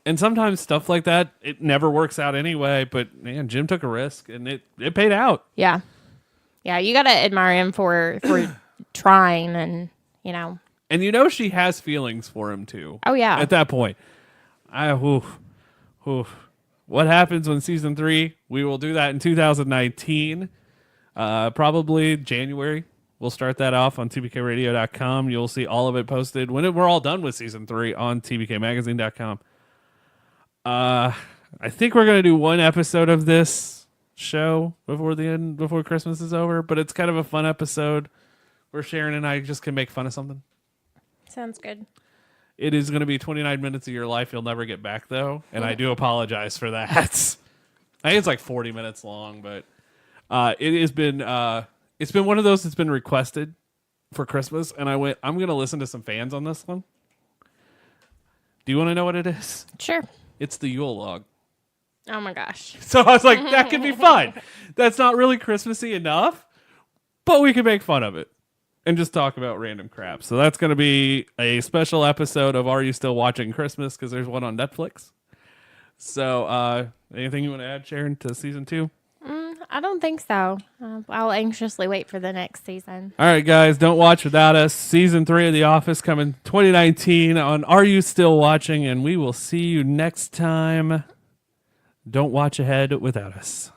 and sometimes stuff like that, it never works out anyway. But man, Jim took a risk and it paid out. Yeah. Yeah. You got to admire him for trying and. And she has feelings for him too. Oh, yeah. At that point. What happens when season 3? We will do that in 2019. Probably January. We'll start that off on tbkradio.com. You'll see all of it posted when we're all done with season 3 on tbkmagazine.com. I think we're going to do one episode of this show before Christmas is over, but it's kind of a fun episode where Sharon and I just can make fun of something. Sounds good. It is going to be 29 minutes of your life you'll never get back, though, and I do apologize for that. I think it's like 40 minutes long, but it has been it's been one of those that's been requested for Christmas, and I'm going to listen to some fans on this one. Do you want to know what it is? Sure. It's the Yule log. Oh my gosh. So I was like, that could be fun. That's not really Christmassy enough, but we can make fun of it and just talk about random crap. So that's going to be a special episode of Are You Still Watching Christmas? Because there's one on Netflix. So anything you want to add, Sharon, to season 2? I don't think so. I'll anxiously wait for the next season. All right, guys, don't watch without us. Season 3 of The Office coming 2019 on Are You Still Watching? And we will see you next time. Don't watch ahead without us.